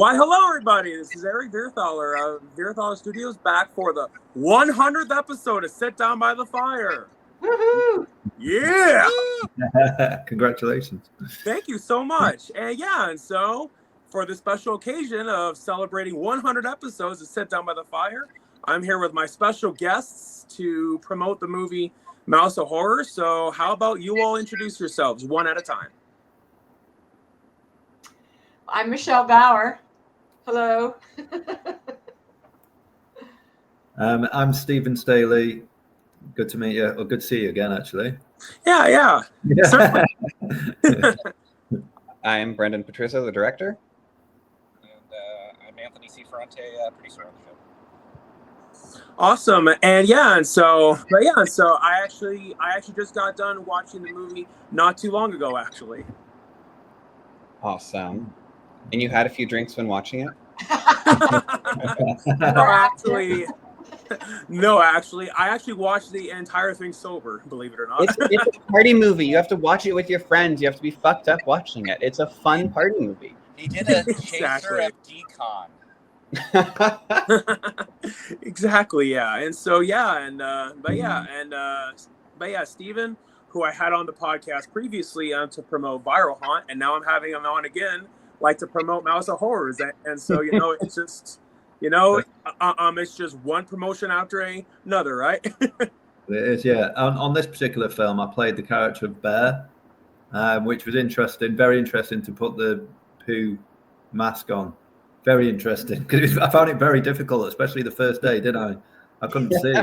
Why, hello, everybody. This is Eric Vierthaler of Vierthaler Studios back for the 100th episode of Sit Down by the Fire. Woohoo! Yeah! Congratulations. Thank you so much. And so for the special occasion of celebrating 100 episodes of Sit Down by the Fire, I'm here with my special guests to promote the movie Mouse of Horror. So how about you all introduce yourselves one at a time? I'm Michelle Bauer. Hello. I'm Stephen Staley. Good to meet you, or good to see you again, actually. Yeah. I'm Brendan Patricio, the director. And I'm Anthony C. Ferrante, producer on the show. Awesome. And so I actually just got done watching the movie not too long ago, actually. Awesome. And you had a few drinks when watching it? No, actually, I actually watched the entire thing sober, believe it or not. It's a party movie. You have to watch it with your friends. You have to be fucked up watching it. It's a fun party movie. He did a chaser of decon. Exactly, yeah. And so, Steven, who I had on the podcast previously to promote Viral Haunt, and now I'm having him on again, like to promote Mouse of Horrors. And so, it's just, it's just one promotion after another, right? It is, yeah. On this particular film, I played the character of Bear, which was interesting, very interesting to put the Pooh mask on. Very interesting, because I found it very difficult, especially the first day, didn't I? I couldn't see.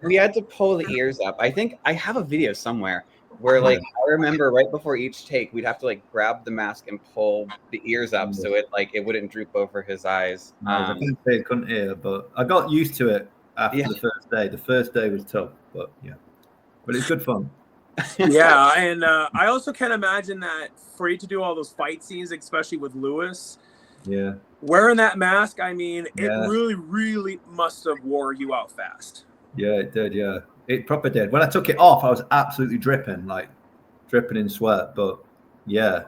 We had to pull the ears up. I think I have a video somewhere where, I remember right before each take, we'd have to grab the mask and pull the ears up so it wouldn't droop over his eyes. I couldn't hear, but I got used to it after the first day. The first day was tough, but it's good fun. Yeah, and I also can imagine that for you to do all those fight scenes, especially with Lewis, wearing that mask, I mean, it really, really must have wore you out fast. Yeah, it did. Yeah, it proper did. When I took it off, I was absolutely dripping in sweat. But it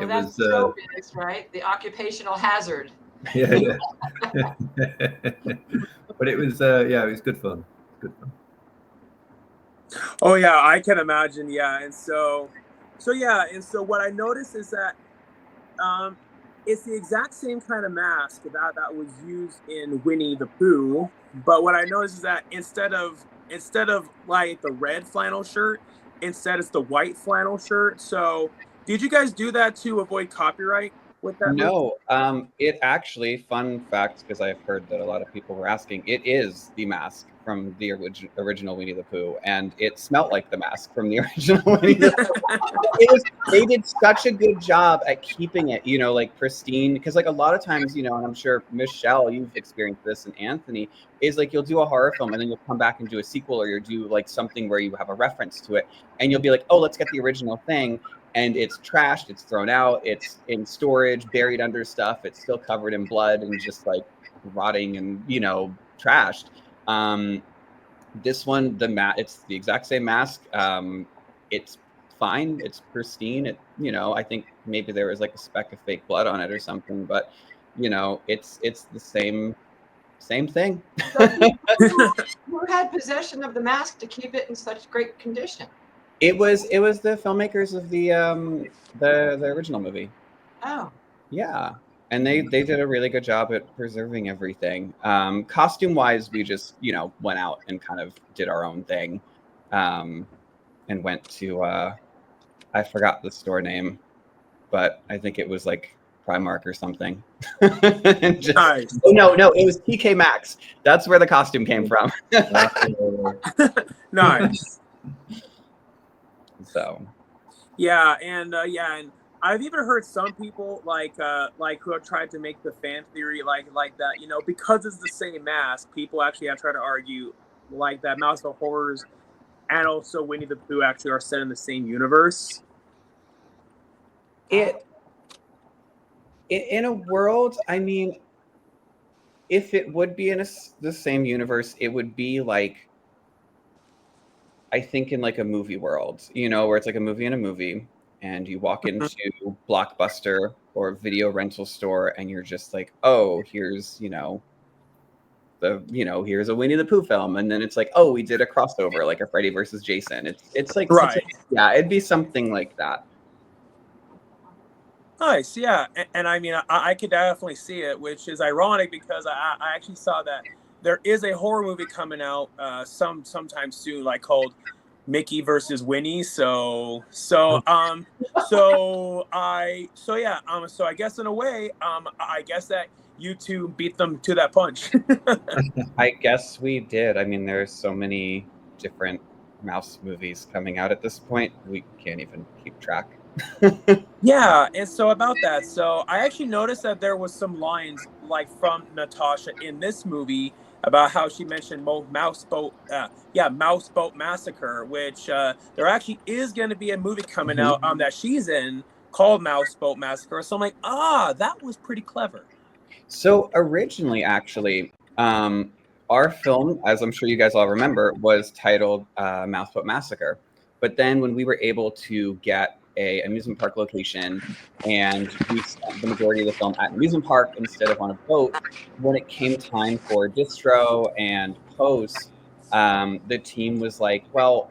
that's was showbiz, right? The occupational hazard. Yeah. But it was it was good fun. Good fun. Oh yeah, I can imagine. Yeah, and so what I noticed is that it's the exact same kind of mask that was used in Winnie the Pooh, but what I noticed is that instead of like the red flannel shirt, instead it's the white flannel shirt. So did you guys do that to avoid copyright with that? No, it actually, fun fact, because I've heard that a lot of people were asking, it is the mask from the original Winnie the Pooh, and it smelled like the mask from the original Winnie the Pooh. They did such a good job at keeping it, pristine, because a lot of times, and I'm sure Michelle, you've experienced this, and Anthony, is you'll do a horror film and then you'll come back and do a sequel, or you'll do something where you have a reference to it, and you'll be like, oh, let's get the original thing. And it's trashed, it's thrown out, it's in storage, buried under stuff, it's still covered in blood and just rotting and, trashed. This one, it's the exact same mask. It's fine, it's pristine. I think maybe there was a speck of fake blood on it or something, but it's the same thing. Who had possession of the mask to keep it in such great condition? It was the filmmakers of the original movie. Oh. Yeah. And they did a really good job at preserving everything. Costume wise, we just, went out and kind of did our own thing. And went to I forgot the store name, but I think it was Primark or something. Nice. No, it was TK Maxx. That's where the costume came from. Nice. So, and I've even heard some people who have tried to make the fan theory like that, because it's the same mask, people actually have tried to argue that Mouse of Horrors and also Winnie the Pooh actually are set in the same universe. In a world, I mean, if it would be in the same universe, it would be I think in a movie world, where it's a movie in a movie, and you walk into Blockbuster or video rental store, and you're just like, oh, here's here's a Winnie the Pooh film, and then it's like, oh, we did a crossover like a Freddy versus Jason. It's like Right. it'd be something like that. Nice, yeah, and I mean, I could definitely see it, which is ironic because I actually saw that there is a horror movie coming out sometime soon, like called Mickey versus Winnie. So I guess in a way, I guess that you two beat them to that punch. I guess we did. I mean, there's so many different mouse movies coming out at this point, we can't even keep track. Yeah, and so about that, so I actually noticed that there was some lines like from Natasha in this movie about how she mentioned Mouseboat Massacre, which there actually is going to be a movie coming out that she's in called Mouseboat Massacre. So I'm like, that was pretty clever. So originally, actually, our film, as I'm sure you guys all remember, was titled Mouseboat Massacre. But then when we were able to get a amusement park location and we spent the majority of the film at an amusement park instead of on a boat, when it came time for distro and post, the team was like, well,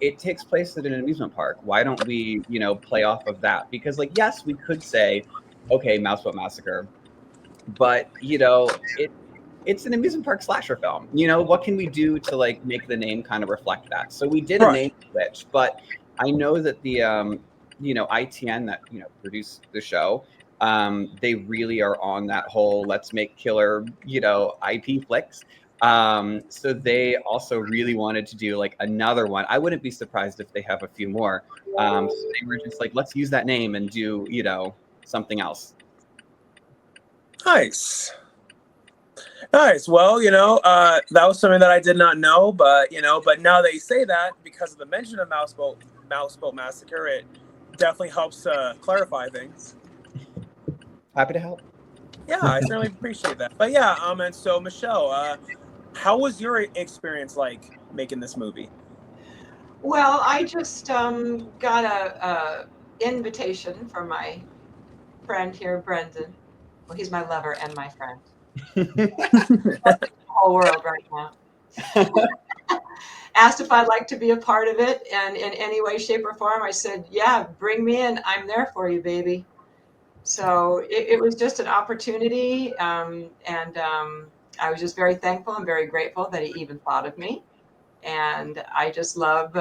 it takes place at an amusement park. Why don't we, play off of that? Because like, yes, we could say, okay, Mouseboat Massacre, but it's an amusement park slasher film. What can we do to like make the name kind of reflect that? So we did a name switch, but I know that the ITN that produced the show, they really are on that whole let's make killer IP flicks. So they also really wanted to do like another one. I wouldn't be surprised if they have a few more. So they were just like, let's use that name and do something else. Nice. Well, that was something that I did not know, but now that you say that, because of the mention of Mouseboat Massacre, it definitely helps clarify things. Happy to help. Yeah, I certainly appreciate that. But yeah, and so Michelle, how was your experience like making this movie? Well, I just got a invitation from my friend here, Brendan. Well, he's my lover and my friend. The whole world right now. Asked if I'd like to be a part of it, and in any way, shape, or form, I said, yeah, bring me in. I'm there for you, baby. So it was just an opportunity, and I was just very thankful and very grateful that he even thought of me. And I just love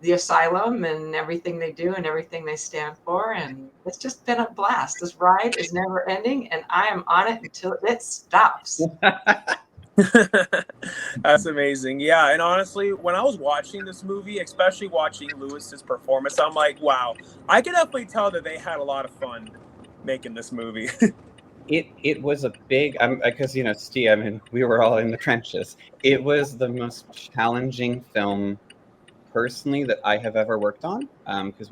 the asylum and everything they do and everything they stand for. And it's just been a blast. This ride is never ending, and I am on it until it stops. That's amazing. Yeah, and honestly, when I was watching this movie, especially watching Lewis's performance, I'm like, wow, I can definitely tell that they had a lot of fun making this movie. It was a big, because Steve, I mean, we were all in the trenches. It was the most challenging film personally that I have ever worked on, because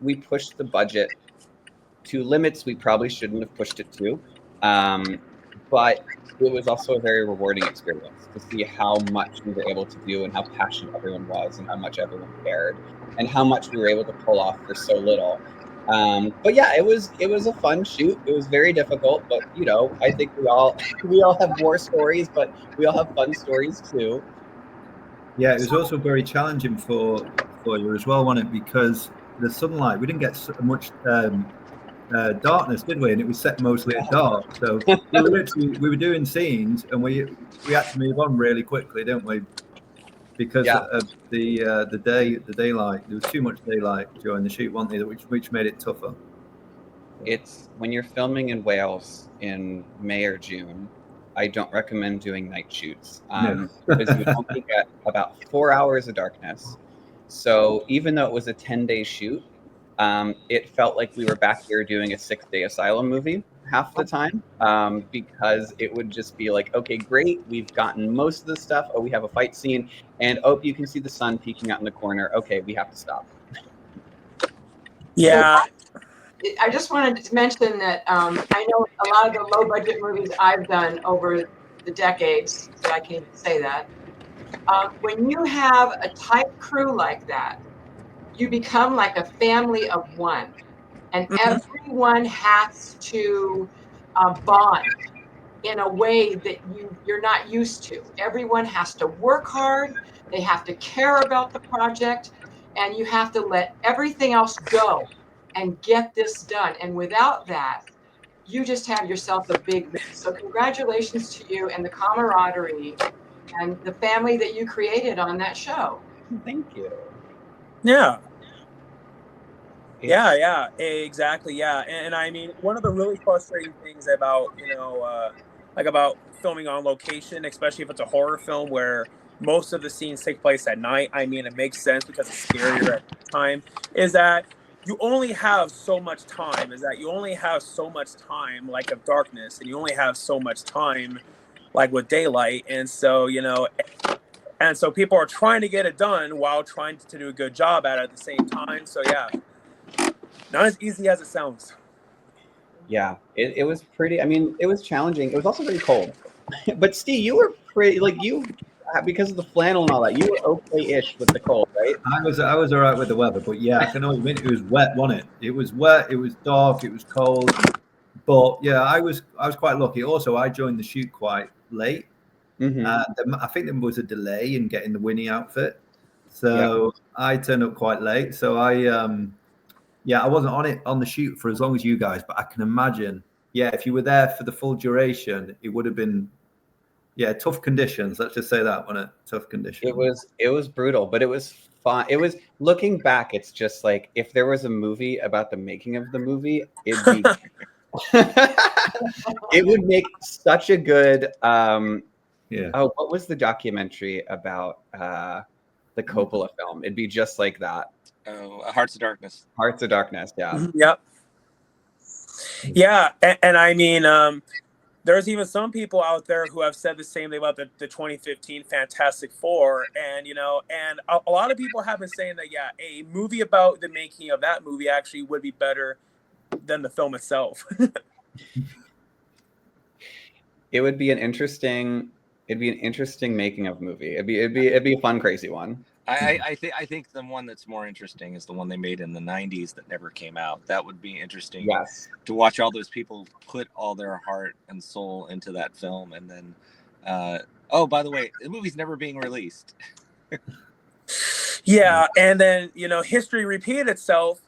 we pushed the budget to limits we probably shouldn't have pushed it to, but it was also a very rewarding experience to see how much we were able to do and how passionate everyone was and how much everyone cared and how much we were able to pull off for so little. But yeah, it was a fun shoot. It was very difficult, but I think we all have war stories, but we all have fun stories too. Yeah, it was also very challenging for you as well, wasn't it? Because the sunlight, we didn't get so much darkness, did we? And it was set mostly at dark. So we were doing scenes, and we had to move on really quickly, didn't we? Because of the daylight. There was too much daylight during the shoot, wasn't there? Which made it tougher. It's when you're filming in Wales in May or June, I don't recommend doing night shoots because you only get about 4 hours of darkness. So even though it was a 10-day shoot, it felt like we were back here doing a 6-day asylum movie half the time, because it would just be like, okay, great, we've gotten most of the stuff. Oh, we have a fight scene, and you can see the sun peeking out in the corner. Okay, we have to stop. Yeah. I just wanted to mention that I know a lot of the low budget movies I've done over the decades, so I can't say that. When you have a tight crew like that, you become like a family of one. and Mhm. everyone has to bond in a way that you're not used to. Everyone has to work hard. They have to care about the project, and you have to let everything else go and get this done. And without that, you just have yourself a big miss. So congratulations to you and the camaraderie and the family that you created on that show. Thank you. Yeah. It's, Yeah, exactly. Yeah, and I mean, one of the really frustrating things about like about filming on location, especially if it's a horror film where most of the scenes take place at night. I mean, it makes sense because it's scarier at time. Is that you only have so much time? Is that you only have so much time, like of darkness, and you only have so much time, like with daylight, and so and so people are trying to get it done while trying to do a good job at it at the same time. So yeah, not as easy as it sounds. yeah, it was pretty. I mean, it was challenging. It was also very cold. But Steve, you were pretty like you because of the flannel and all that. You were okay-ish with the cold, right? I was all right with the weather, but yeah, I can only admit it was wet, wasn't it? It was wet, it was dark, it was cold. But yeah, I was quite lucky. Also, I joined the shoot quite late. I think there was a delay in getting the Winnie outfit, so I turned up quite late. So I wasn't on the shoot for as long as you guys, but I can imagine, yeah, if you were there for the full duration, it would have been, yeah, tough conditions. Let's just say that, wasn't it? Tough conditions. It was brutal, but it was fun. It was looking back, it's just like if there was a movie about the making of the movie, it'd be it would make such a good Yeah. oh, what was the documentary about the Coppola film? It'd be just like that. Hearts of Darkness. Hearts of Darkness, yeah. Yep. Yeah, and I mean, there's even some people out there who have said the same thing about the 2015 Fantastic Four, and and a lot of people have been saying that yeah, a movie about the making of that movie actually would be better than the film itself. It would be an interesting. It'd be an interesting making of movie. It'd be a fun, crazy one. I think the one that's more interesting is the one they made in the 90s that never came out. That would be interesting. Yes. To watch all those people put all their heart and soul into that film, and then oh, by the way, the movie's never being released. Yeah, and then history repeated itself,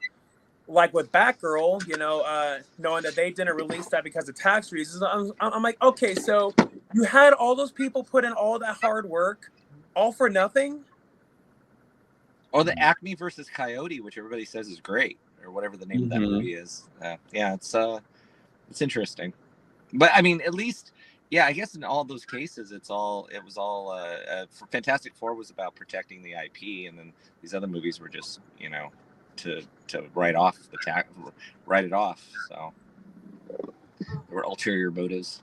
like with Batgirl. Knowing that they didn't release that because of tax reasons. I'm like, okay, so you had all those people put in all that hard work, all for nothing. Or the Acme versus Coyote, which everybody says is great, or whatever the name of that movie is. Yeah, it's interesting. But I mean, at least, yeah, I guess in all those cases, it was all for Fantastic Four was about protecting the IP, and then these other movies were just to write it off. So there were ulterior motives.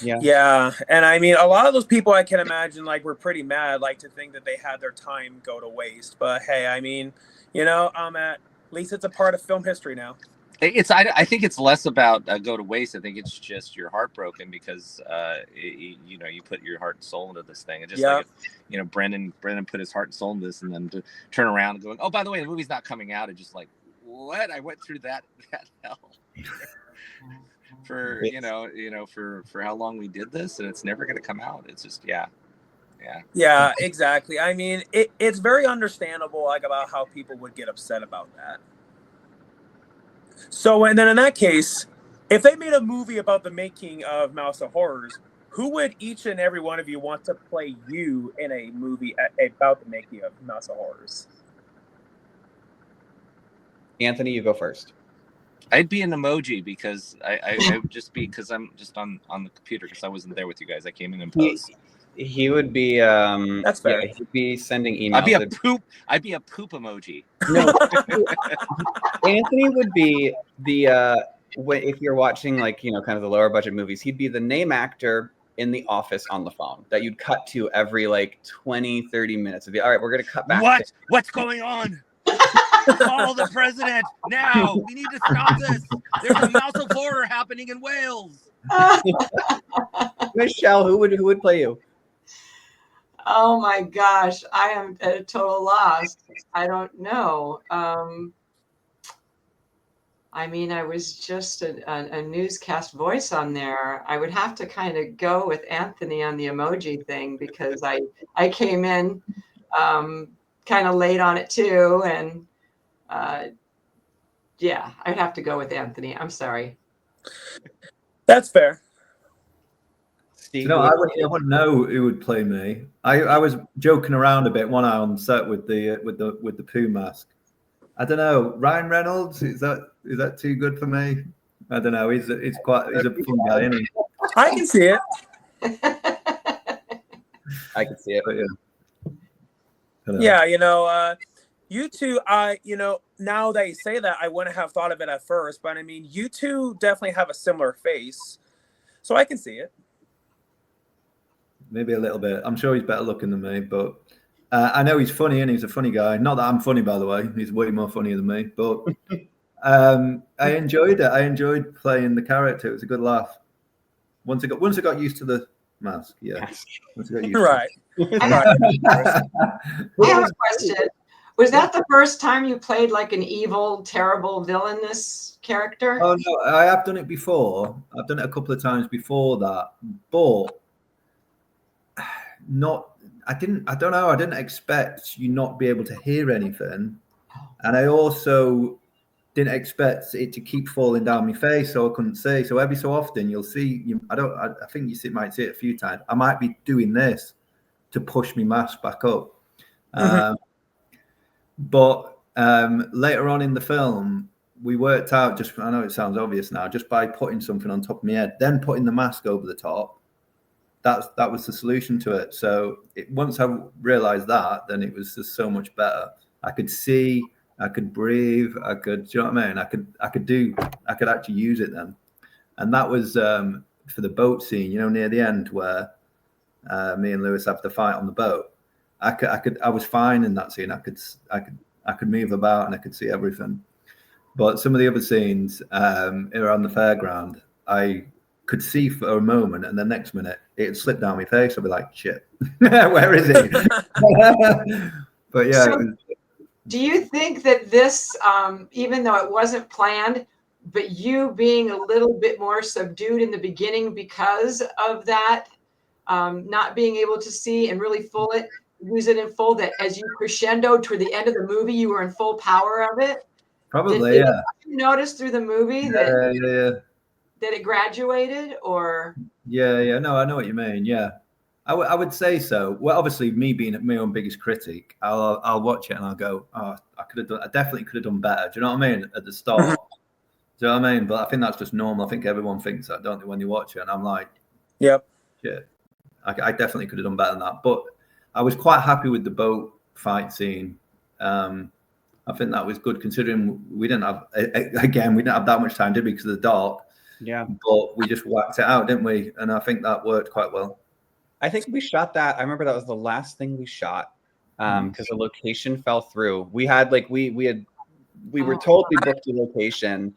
Yeah, and I mean, a lot of those people I can imagine were pretty mad, to think that they had their time go to waste. But hey, I mean, at least it's a part of film history now. I think it's less about go to waste. I think it's just you're heartbroken because you put your heart and soul into this thing. It's just like if, Brendan put his heart and soul into this, and then to turn around and going, oh, by the way, the movie's not coming out. It's just like, what? I went through that hell for for how long we did this, and it's never going to come out. It's just yeah, exactly. I mean, it's very understandable about how people would get upset about that. So, and then in that case, if they made a movie about the making of Mouse of Horrors, who would each and every one of you want to play you in a movie about the making of Mouse of Horrors? Anthony, you go first. I'd be an emoji because I would just be because I'm just on the computer because I wasn't there with you guys. I came in and post. He would be. That's fair. Yeah, he'd be sending emails. I'd be a poop emoji. No, Anthony would be the if you're watching kind of the lower budget movies, he'd be the name actor in The Office on the phone that you'd cut to every 20-30 minutes. It'd be, all right, we're gonna cut back. What's going on? Call the president now. We need to stop this. There's a Mouse of Horror happening in Wales. Michelle, who would play you? Oh my gosh, I am at a total loss. I don't know. I mean, I was just a newscast voice on there. I would have to kind of go with Anthony on the emoji thing because I came in kind of late on it too, and yeah, I'd have to go with Anthony. I'm sorry. That's fair. You know, I wouldn't know who would play me. I was joking around a bit one eye on set with the Pooh mask. I don't know. Ryan Reynolds, is that too good for me? I don't know. He's a fun guy, isn't he? I can see it. I can see it. But, yeah. You two, now that you say that, I wouldn't have thought of it at first, but I mean, you two definitely have a similar face, so I can see it. Maybe a little bit. I'm sure he's better looking than me, but I know he's funny and he's a funny guy. Not that I'm funny, by the way. He's way more funnier than me, but I enjoyed it. I enjoyed playing the character. It was a good laugh. Once I got used to the mask, yeah. Once I got used right. I have a question. Was that the first time you played like an evil, terrible, villainous character? Oh no, I have done it before. I've done it a couple of times before that, but I don't know. I didn't expect you not be able to hear anything, and I also didn't expect it to keep falling down my face, so I couldn't see. So every so often you'll see. I think you might see it a few times. I might be doing this to push my mask back up. But later on in the film, we worked out, I know it sounds obvious now, just by putting something on top of my head, then putting the mask over the top. That was the solution to it. So once I realized that, then it was just so much better. I could see, I could breathe, do you know what I mean? I could actually use it then. And that was for the boat scene, near the end where me and Lewis have the fight on the boat. I was fine in that scene. I could move about and I could see everything. But some of the other scenes around the fairground, I could see for a moment, and the next minute it slipped down my face. I'd be like, "Shit, where is he?" But yeah. So, do you think that this, even though it wasn't planned, but you being a little bit more subdued in the beginning because of that, not being able to see and really use it in full, that as you crescendoed toward the end of the movie, you were in full power of it? Probably, did yeah. you notice through the movie that it graduated, or? Yeah. No, I know what you mean. Yeah, I would say so. Well, obviously, me being my own biggest critic, I'll watch it and I'll go, oh, I definitely could have done better. Do you know what I mean? At the start. Do you know what I mean? But I think that's just normal. I think everyone thinks that, don't they, when you watch it? And I'm like, yep. Shit, I definitely could have done better than that. But I was quite happy with the boat fight scene. I think that was good considering we didn't have that much time, did we? Because of the dark. Yeah. But we just whacked it out, didn't we? And I think that worked quite well. I think we shot that. I remember that was the last thing we shot because the location fell through. We had we were told we booked a location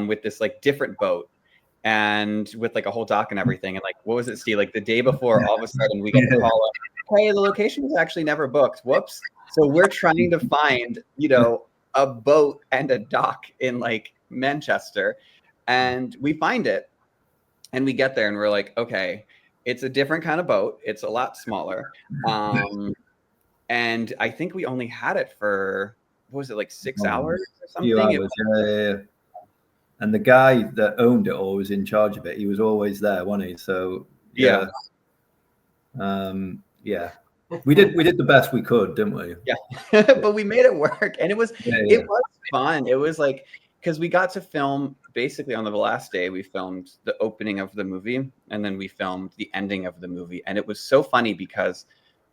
with this different boat and with a whole dock and everything. And what was it, Steve? The day before, all of a sudden we got the call up, hey, the location was actually never booked. Whoops. So we're trying to find, a boat and a dock in Manchester. And we find it and we get there and we're like, okay, it's a different kind of boat. It's a lot smaller. And I think we only had it for, what was it, 6 hours or something? Hours, yeah. And the guy that owned it or was in charge of it, he was always there, wasn't he? So yeah. We did the best we could, didn't we? Yeah. But we made it work. And it was fun. It was because we got to film basically on the last day. We filmed the opening of the movie and then we filmed the ending of the movie. And it was so funny because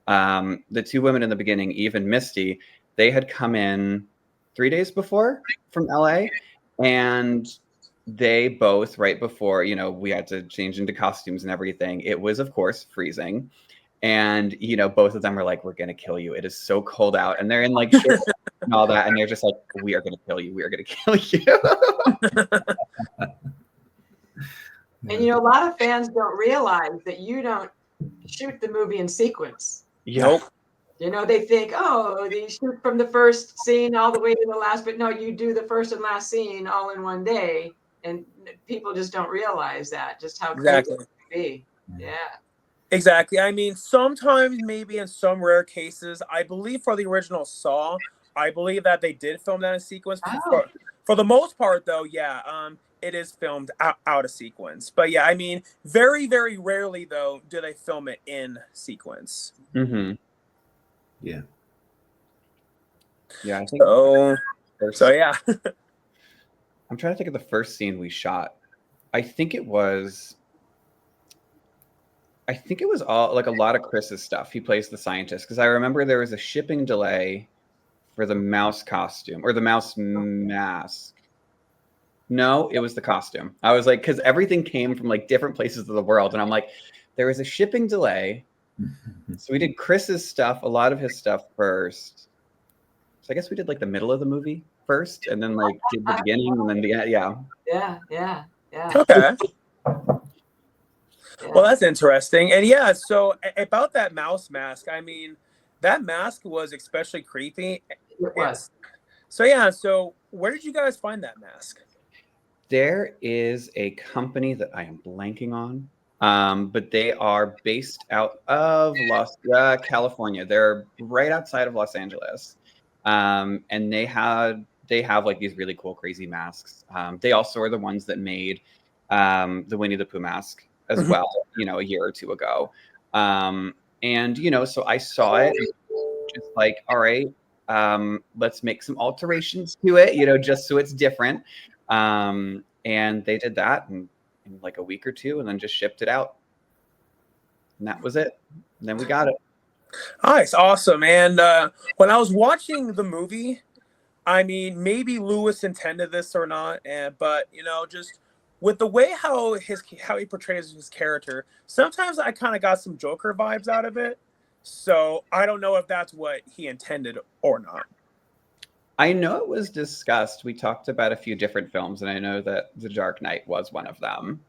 the two women in the beginning, Eve and Misty, they had come in 3 days before from LA, and they both, right before, we had to change into costumes and everything. It was, of course, freezing. And, both of them were like, we're going to kill you. It is so cold out. And they're in shirts and all that. And they're just like, we are going to kill you. We are going to kill you. And, a lot of fans don't realize that you don't shoot the movie in sequence. Nope. You know, they think, oh, they shoot from the first scene all the way to the last, but no, you do the first and last scene all in one day. And people just don't realize that, just how crazy Exactly. it can be. Yeah. Exactly. I mean, sometimes, maybe in some rare cases, I believe for the original Saw, I believe that they did film that in sequence. Oh. For the most part, though, yeah, it is filmed out of sequence. But yeah, I mean, very, very rarely, though, do they film it in sequence. Mm-hmm. Yeah. Yeah, I think. So yeah. I'm trying to think of the first scene we shot. I think it was all like a lot of Chris's stuff. He plays the scientist because I remember there was a shipping delay for the mouse costume or the mouse mask. No, it was the costume. I was like, because everything came from like different places of the world, and I'm like, there was a shipping delay. So we did Chris's stuff, a lot of his stuff first. So I guess we did like the middle of the movie first, and then like did the beginning, and then Yeah. Okay. Well, that's interesting. And yeah, so about that mouse mask, I mean, that mask was especially creepy. It was. So yeah, so where did you guys find that mask? There is a company that I am blanking on, but they are based out of California. They're right outside of Los Angeles, and they have like these really cool, crazy masks. They also are the ones that made the Winnie the Pooh mask as well, you know, a year or two ago. And you know, so I saw it, just like, all right, let's make some alterations to it, you know, just so it's different. And they did that in like a week or two, and then just shipped it out, and that was it. And then we got it. Nice, awesome. And when I was watching the movie, I mean, maybe Lewis intended this or not, but you know, just with the way how he portrays his character, sometimes I kind of got some Joker vibes out of it. So I don't know if that's what he intended or not. I know it was discussed. We talked about a few different films, and I know that The Dark Knight was one of them.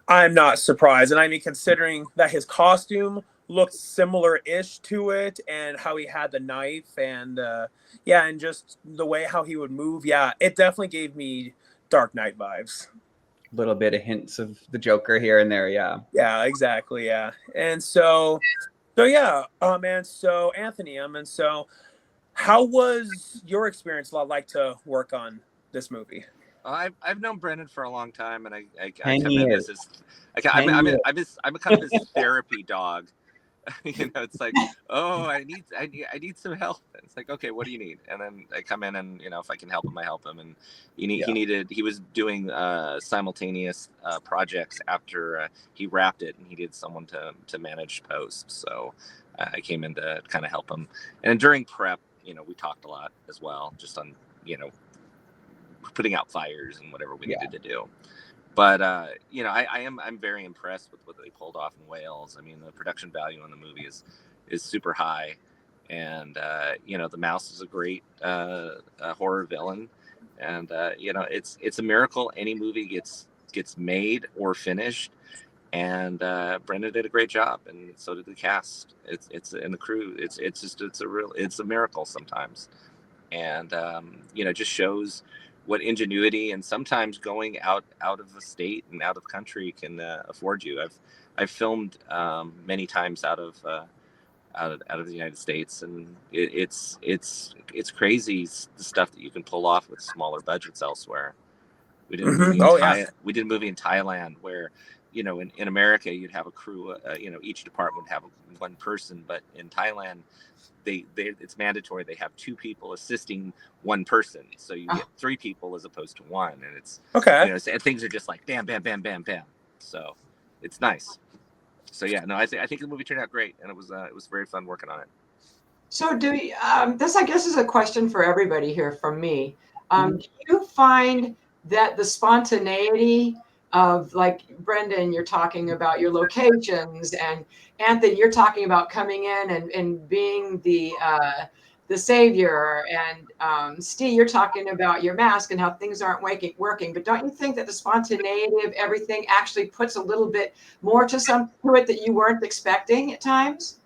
I'm not surprised. And I mean, considering that his costume looked similar-ish to it, and how he had the knife, and yeah, and just the way how he would move, yeah, it definitely gave me Dark Knight vibes. A little bit of hints of the Joker here and there, yeah. Yeah, exactly, yeah. And so yeah, and so Anthony, and so how was your experience like to work on this movie? I've known Brendan for a long time, and I 10 come in years. as I'm a kind of his therapy dog. You know, it's like, oh, I need some help. And it's like, okay, what do you need? And then I come in, and you know, if I can help him, I help him. And he was doing simultaneous projects after he wrapped it, and he needed someone to manage post. So I came in to kind of help him. And during prep, you know, we talked a lot as well, just on, you know, putting out fires and whatever we needed to do. But you know, I'm very impressed with what they pulled off in Wales. I mean, the production value on the movie is super high, and you know, the mouse is a great horror villain, and you know, it's a miracle any movie gets made or finished. And Brendan did a great job, and so did the cast. It's and the crew. It's a miracle sometimes, and you know, just shows what ingenuity and sometimes going out of the state and out of country can afford you. I've filmed many times out of the United States, and it's crazy the stuff that you can pull off with smaller budgets elsewhere. We did a movie we did a movie in Thailand where, you know, in America you'd have a crew, you know, each department would have one person, but in Thailand it's mandatory they have two people assisting one person, so you get three people as opposed to one, and it's okay. You know, and things are just like bam, bam, bam, bam, bam. So it's nice. So yeah, no, I think the movie turned out great, and it was very fun working on it. So this, I guess, is a question for everybody here from me. Do you find that the spontaneity of, like, Brendan, you're talking about your locations, and Anthony, you're talking about coming in and being the savior, and Steve, you're talking about your mask and how things aren't working. But don't you think that the spontaneity of everything actually puts a little bit more to it that you weren't expecting at times?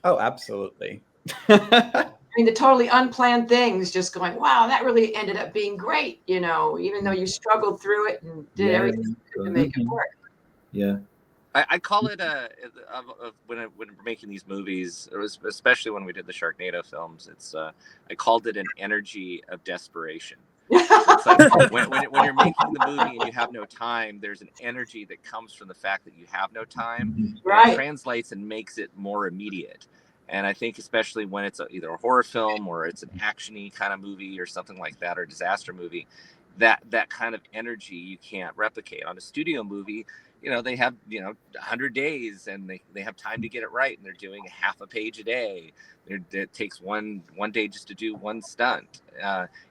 Oh, absolutely. I mean, the totally unplanned things, just going, wow, that really ended up being great, even though you struggled through it and did everything you could to make it Mhm. work. Yeah. I call it when we're making these movies, it was especially when we did the Sharknado films. It's I called it an energy of desperation. It's like when you're making the movie and you have no time, there's an energy that comes from the fact that you have no time, and it Right. translates and makes it more immediate. And I think especially when it's either a horror film or it's an actiony kind of movie or something like that, or a disaster movie, that kind of energy you can't replicate. On a studio movie, they have 100 days and they have time to get it right, and they're doing a half a page a day. It takes one day just to do one stunt.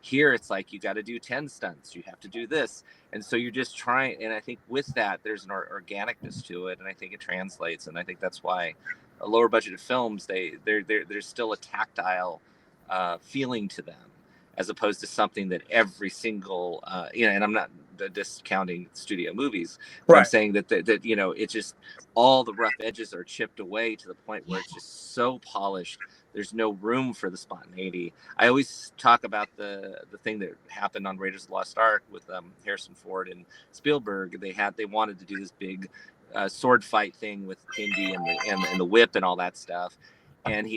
Here it's like you got to do 10 stunts, you have to do this, and so you're just trying. And I think with that there's an organicness to it, and I think it translates. And I think that's why lower budgeted films, there's still a tactile feeling to them, as opposed to something that every single and I'm not discounting studio movies, but Right. I'm saying that it's just all the rough edges are chipped away to the point where it's just so polished. There's no room for the spontaneity. I always talk about the thing that happened on Raiders of the Lost Ark with Harrison Ford and Spielberg. They wanted to do this big sword fight thing with Indy and the whip and all that stuff, and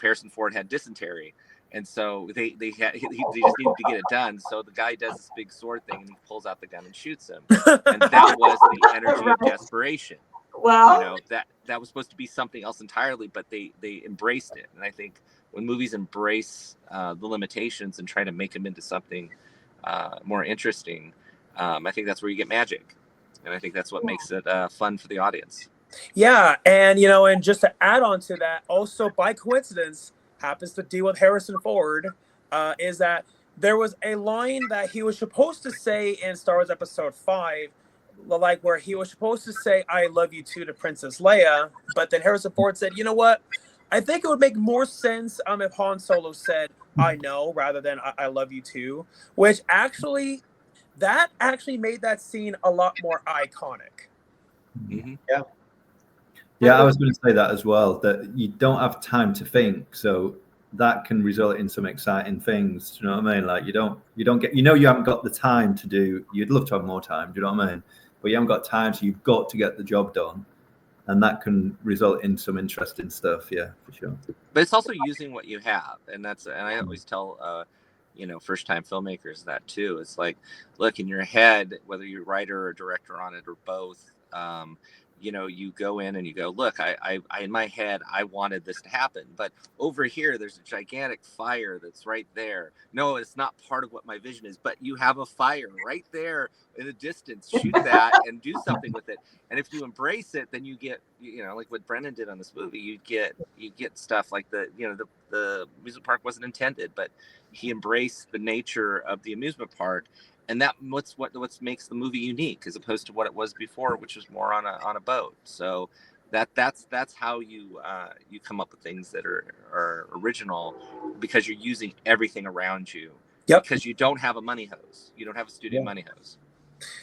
Harrison Ford had dysentery. And so they just needed to get it done. So the guy does this big sword thing, and he pulls out the gun and shoots him. And that was the energy of desperation. Well, That was supposed to be something else entirely, but they embraced it. And I think when movies embrace the limitations and try to make them into something more interesting, I think that's where you get magic. And I think that's what makes it fun for the audience. Yeah, and just to add on to that, also by coincidence, happens to deal with Harrison Ford, is that there was a line that he was supposed to say in Star Wars Episode 5, like where he was supposed to say "I love you too" to Princess Leia, but then Harrison Ford said, "You know what? I think it would make more sense if Han Solo said 'I know' rather than 'I love you too,'" which actually made that scene a lot more iconic. Mm-hmm. Yeah, I was going to say that as well, that you don't have time to think, so that can result in some exciting things. Do you know what I mean? Like you don't get, you haven't got the time to do. You'd love to have more time. Do you know what I mean? But you haven't got time, so you've got to get the job done, and that can result in some interesting stuff. Yeah, for sure. But it's also using what you have, and I always tell first time filmmakers that too. It's like, look, in your head, whether you're writer or director on it or both, you go in and you go, look, I in my head I wanted this to happen, but over here there's a gigantic fire that's right there. No, it's not part of what my vision is, but you have a fire right there in the distance. Shoot that and do something with it. And if you embrace it, then you get, like what Brendan did on this movie, you get stuff like the amusement park wasn't intended, but he embraced the nature of the amusement park. And that what makes the movie unique, as opposed to what it was before, which was more on a boat. So that's how you come up with things that are original, because you're using everything around you. Yep. Because you don't have a money hose. You don't have a studio money hose.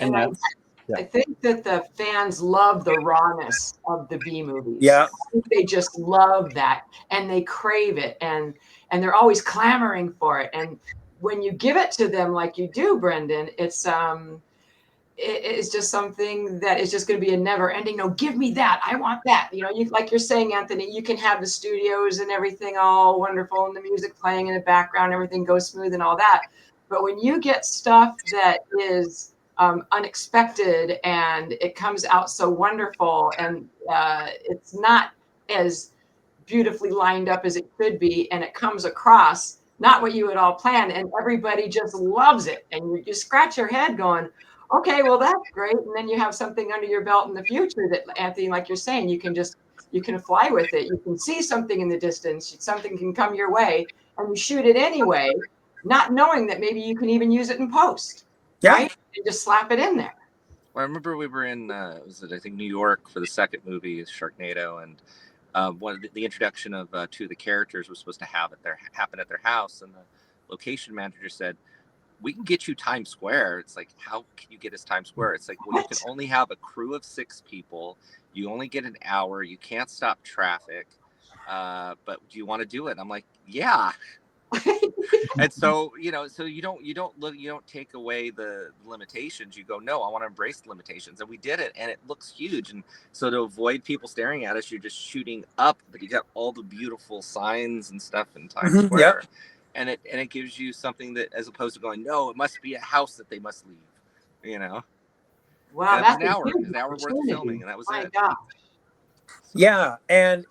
And I think that the fans love the rawness of the B movies. Yeah. I think they just love that, and they crave it, and they're always clamoring for it. And when you give it to them like you do, Brendan, it's just something that is just going to be a never ending. No, give me that. I want that. Like you're saying, Anthony, you can have the studios and everything all wonderful and the music playing in the background, everything goes smooth and all that. But when you get stuff that is unexpected and it comes out so wonderful, and it's not as beautifully lined up as it could be, and it comes across not what you had all planned, and everybody just loves it, and you scratch your head going, okay, well, that's great. And then you have something under your belt in the future that, Anthony, like you're saying, you can fly with it. You can see something in the distance, something can come your way, and you shoot it anyway, not knowing that maybe you can even use it in post. Yeah. Right? You just slap it in there. Well, I remember we were in I think New York for the second movie, Sharknado, and one of the introduction of two of the characters was supposed to happen at their house, and the location manager said, "We can get you Times Square." It's like, how can you get us Times Square? It's like, well, you can only have a crew of 6 people. You only get an hour. You can't stop traffic. but do you want to do it? I'm like, yeah. And so, so you don't take away the limitations. You go, no, I want to embrace the limitations. And we did it, and it looks huge. And so to avoid people staring at us, you're just shooting up, but you got all the beautiful signs and stuff in Times Square. Yep. And it gives you something that, as opposed to going, no, it must be a house that they must leave, Wow, and that's an hour a huge worth of opportunity. filming, and that was My it. gosh. Yeah, and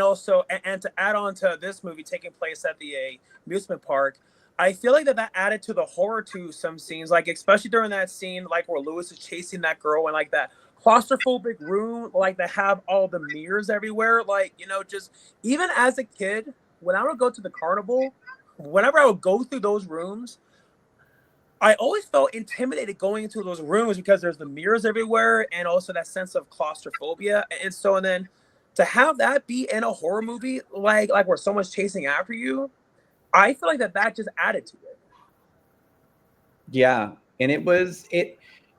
also and to add on to this movie taking place at the amusement park, I feel like that added to the horror to some scenes, like especially during that scene, like where Lewis is chasing that girl in like that claustrophobic room, like that have all the mirrors everywhere. Like, just even as a kid, when I would go to the carnival, whenever I would go through those rooms, I always felt intimidated going into those rooms because there's the mirrors everywhere and also that sense of claustrophobia. And then to have that be in a horror movie, like where someone's chasing after you, I feel like that just added to it. Yeah. And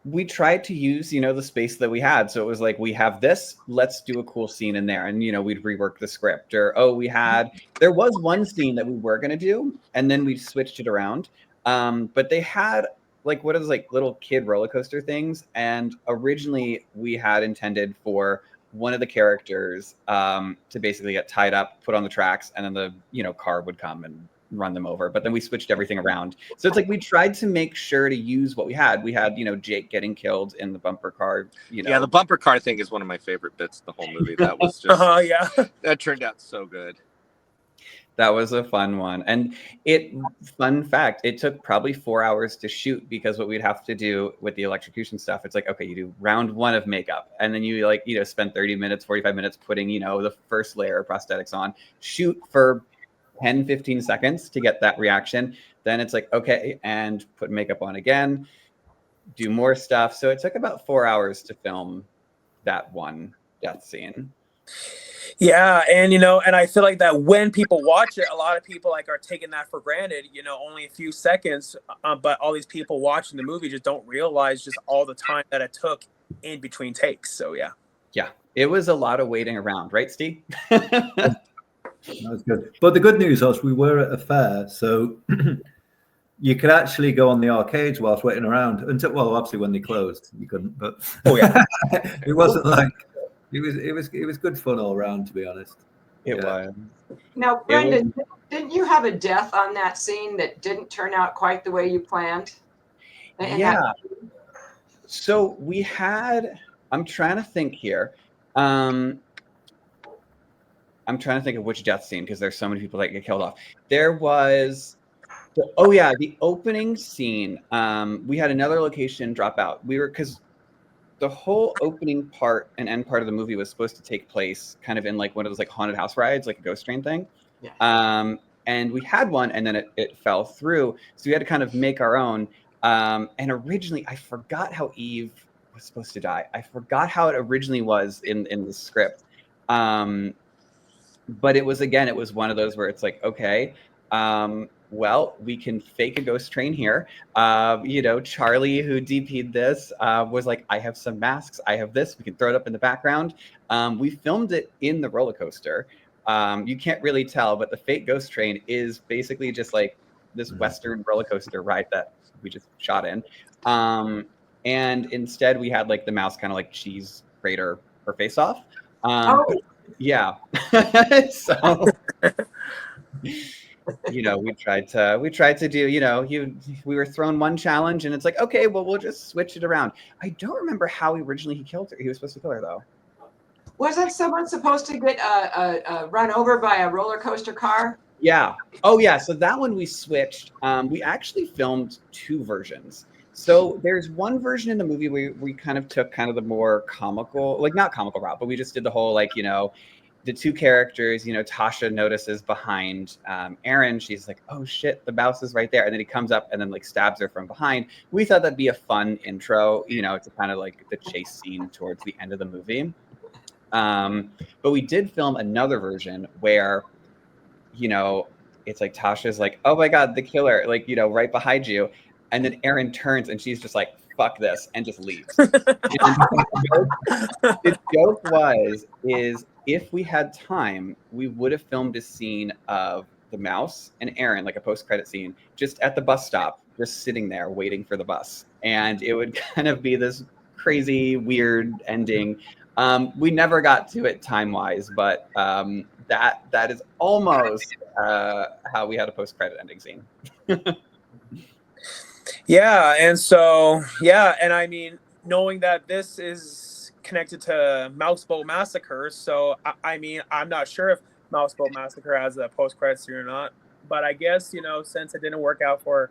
we tried to use, the space that we had. So it was like, we have this, let's do a cool scene in there. And, we'd rework the script, or, there was one scene that we were going to do, and then we switched it around. But they had what is little kid roller coaster things. And originally we had intended for one of the characters to basically get tied up, put on the tracks, and then the, car would come and run them over. But then we switched everything around. So it's we tried to make sure to use what we had. We had, Jake getting killed in the bumper car. Yeah, the bumper car thing is one of my favorite bits of the whole movie. That was just, yeah. That turned out so good. That was a fun one. And fun fact, it took probably 4 hours to shoot, because what we'd have to do with the electrocution stuff, it's okay, you do round one of makeup, and then you spend 30 minutes, 45 minutes putting, the first layer of prosthetics on, shoot for 10, 15 seconds to get that reaction. Then it's okay, and put makeup on again, do more stuff. So it took about 4 hours to film that one death scene. Yeah, and I feel like that when people watch it, a lot of people are taking that for granted, only a few seconds, but all these people watching the movie just don't realize just all the time that it took in between takes. So yeah. Yeah, it was a lot of waiting around, right, Steve? That was good. But the good news was we were at a fair, so you could actually go on the arcades whilst waiting around until, well, obviously when they closed, you couldn't. But oh yeah, it wasn't it was good fun all around, to be honest. It was. Now, Brendan, didn't you have a death on that scene that didn't turn out quite the way you planned? Yeah. So we had, I'm trying to think here. I'm trying to think of which death scene, because there's so many people that get killed off. There was, the opening scene. We had another location drop out. Because the whole opening part and end part of the movie was supposed to take place kind of in one of those haunted house rides, like a ghost train thing. Yeah. And we had one, and then it fell through. So we had to kind of make our own. And originally, I forgot how Eve was supposed to die. I forgot how it originally was in the script. But it was one of those where it's okay, well, we can fake a ghost train here. Charlie, who DP'd this, was I have some masks. I have this. We can throw it up in the background. We filmed it in the roller coaster. You can't really tell, but the fake ghost train is basically just this Western roller coaster ride that we just shot in. And instead, we had the mouse kind of cheese grater her face off. Yeah. So, we tried to do, we were thrown one challenge, and it's okay, well, we'll just switch it around. I don't remember how originally he killed her. He was supposed to kill her, though. Wasn't someone supposed to get run over by a roller coaster car? Yeah. Oh, yeah. So that one we switched. We actually filmed two versions. So there's one version in the movie where we kind of took kind of the more comical, not comical route, but we just did the whole, the two characters, Tasha notices behind Aaron. She's like, oh shit, the mouse is right there. And then he comes up and then stabs her from behind. We thought that'd be a fun intro, to kind of the chase scene towards the end of the movie. But we did film another version where, it's Tasha's oh my God, the killer, right behind you. And then Aaron turns and she's just fuck this, and just leaves. And the joke is if we had time, we would have filmed a scene of the mouse and Aaron, like a post-credit scene, just at the bus stop, just sitting there waiting for the bus. And it would kind of be this crazy, weird ending. We never got to it time-wise, but that is almost how we had a post-credit ending scene. Yeah, and so and I mean, knowing that this is connected to Mouseboat Massacre, so I mean, I'm not sure if Mouseboat Massacre has a post-credit scene or not, but I guess, you know, since it didn't work out for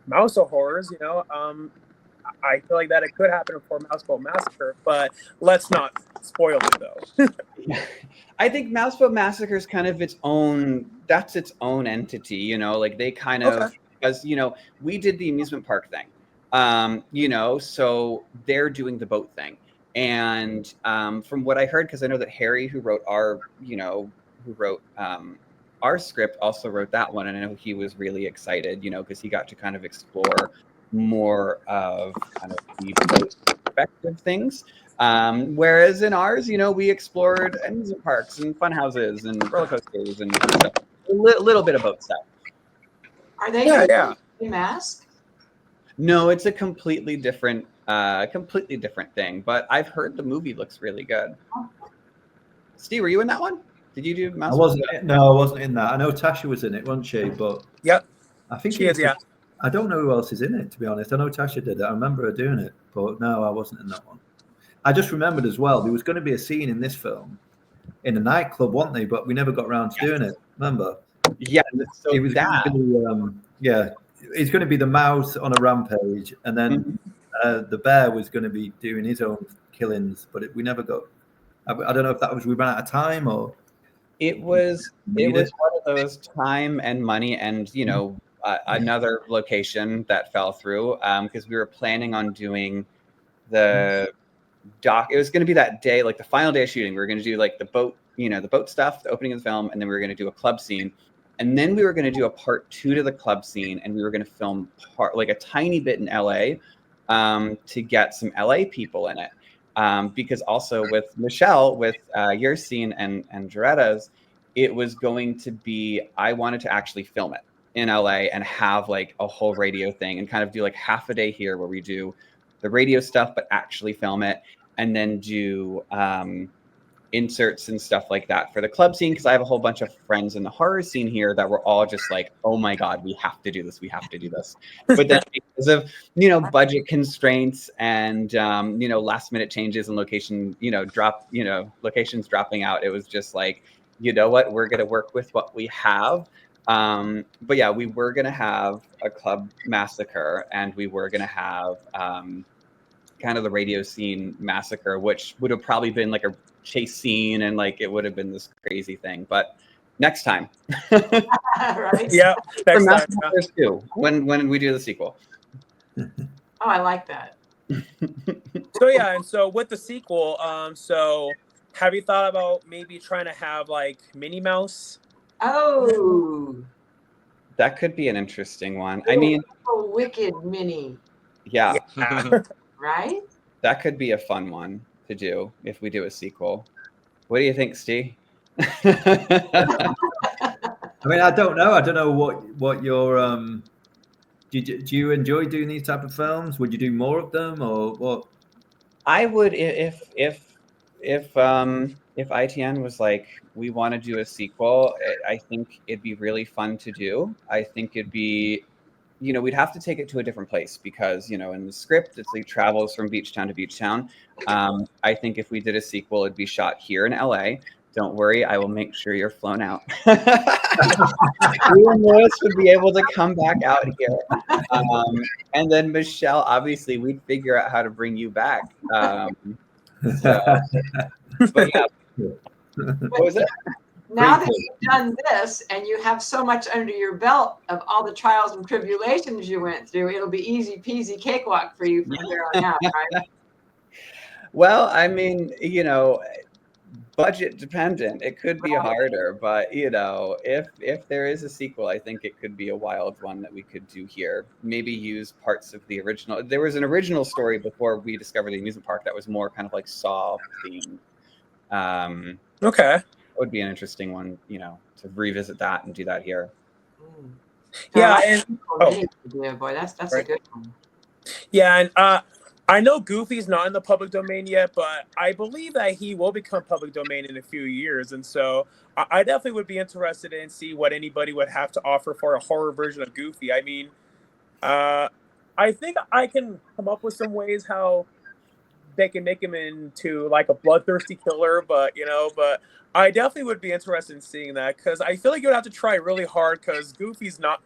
Mouse of Horrors, you know, I feel like that it could happen for Mouseboat Massacre, but let's not spoil it though. I think Mouseboat Massacre is kind of its own entity, you know, like they kind of, because, you know, we did the amusement park thing, you know, so they're doing the boat thing. And from what I heard, because I know that Harry, who wrote our script, also wrote that one. And I know he was really excited, you know, because he got to kind of explore more of kind of the boat perspective things. Whereas in ours, you know, we explored amusement parks and fun houses and roller coasters and stuff. A little bit of boat stuff. Are they Yeah. a mask? No, it's a completely different thing. But I've heard the movie looks really good. Steve, were you in that one? Did you do Mouse? I wasn't in that. I know Tasha was in it, wasn't she? But Yep. I think She is, yeah. I don't know who else is in it, to be honest. I know Tasha did it. I remember her doing it, but no, I wasn't in that one. I just remembered as well, there was going to be a scene in this film in a nightclub, wasn't there? But we never got around to doing it. Remember? Yeah. So it was he's going to be the mouse on a rampage, and then the bear was going to be doing his own killings, but we never got. I don't know if that was we ran out of time or. It was one of those time and money and, you know, another location that fell through because we were planning on doing the doc. It was going to be that day, like the final day of shooting. We were going to do like the boat stuff, the opening of the film, and then we were going to do a club scene. And then we were going to do a part 2 to the club scene, and we were going to film like a tiny bit in LA to get some LA people in it. Because also with Michelle, with your scene and Joretta's, it was going to be, I wanted to actually film it in LA and have like a whole radio thing and kind of do like half a day here where we do the radio stuff, but actually film it and then do inserts and stuff like that for the club scene. Cause I have a whole bunch of friends in the horror scene here that were all just like, oh my God, we have to do this. We have to do this. But then because of, you know, budget constraints and, you know, last minute changes and locations dropping out, it was just like, you know what, we're going to work with what we have. But yeah, we were going to have a club massacre and we were going to have kind of the radio scene massacre, which would have probably been like a chase scene and like it would have been this crazy thing. But next time. Right? Yeah. Next time. There's 2 when we do the sequel. Oh, I like that. So yeah, and so with the sequel, so have you thought about maybe trying to have like Minnie Mouse? Oh, That could be an interesting one. I mean, wicked Minnie, yeah, right? that could be a fun one to do if we do a sequel. What do you think, Steve? I mean, I don't know. I don't know what your do you enjoy doing these type of films? Would you do more of them or what? I would if ITN was like, we want to do a sequel, I think it'd be really fun to do. I think it'd be, you know, we'd have to take it to a different place because, you know, in the script, it's like travels from beach town to beach town. I think if we did a sequel, it'd be shot here in LA. Don't worry, I will make sure you're flown out. You and Lois would be able to come back out here. And then Michelle, obviously, we'd figure out how to bring you back. But yeah. What was it? Now that you've done this and you have so much under your belt of all the trials and tribulations you went through, it'll be easy peasy cakewalk for you from here on out, right? Well, I mean, you know, budget dependent. It could be harder, but you know, if there is a sequel, I think it could be a wild one that we could do here. Maybe use parts of the original. There was an original story before we discovered the amusement park that was more kind of like Saw themed. Okay. It would be an interesting one, you know, to revisit that and do that here. Yeah, boy, that's Right. a good one. Yeah, and I know Goofy's not in the public domain yet, but I believe that he will become public domain in a few years, and so I definitely would be interested in see what anybody would have to offer for a horror version of Goofy. I mean, I think I can come up with some ways how they can make him into like a bloodthirsty killer, but I definitely would be interested in seeing that because I feel like you would have to try really hard because Goofy's not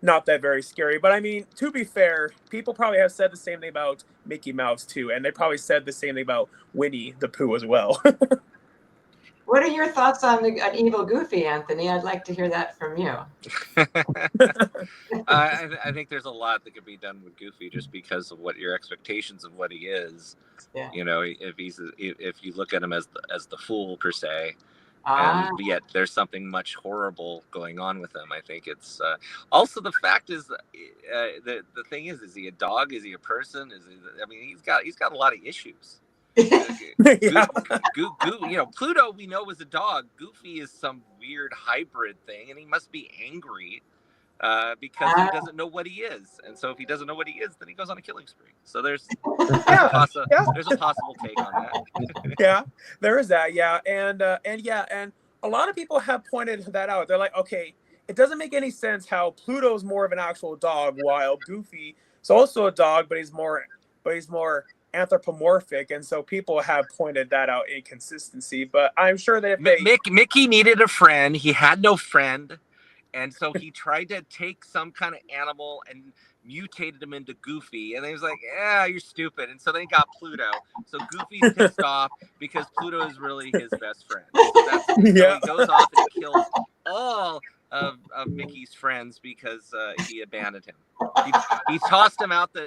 that very scary. But I mean, to be fair, people probably have said the same thing about Mickey Mouse too, and they probably said the same thing about Winnie the Pooh as well. What are your thoughts on an evil Goofy, Anthony? I'd like to hear that from you. I think there's a lot that could be done with Goofy just because of what your expectations of what he is. Yeah. You know, if you look at him as the fool per se, Ah, and yet there's something much horrible going on with him. I think it's also the fact is the thing is he a dog? Is he a person? I mean, he's got a lot of issues. Yeah. You know, Pluto we know is a dog. Goofy is some weird hybrid thing, and he must be angry because he doesn't know what he is. And so if he doesn't know what he is, then he goes on a killing spree. So there's a possible take on that. Yeah, there is that. Yeah, and a lot of people have pointed that out. They're like, okay, it doesn't make any sense how Pluto's more of an actual dog, while Goofy is also a dog, but he's more anthropomorphic, and so people have pointed that out inconsistency. But I'm sure that if Mickey needed a friend, he had no friend, and so he tried to take some kind of animal and mutated him into Goofy, and he was like, "Yeah, you're stupid," and so they got Pluto. So Goofy's pissed off because Pluto is really his best friend. So he goes off and kills all of Mickey's friends because he abandoned him. He tossed him out the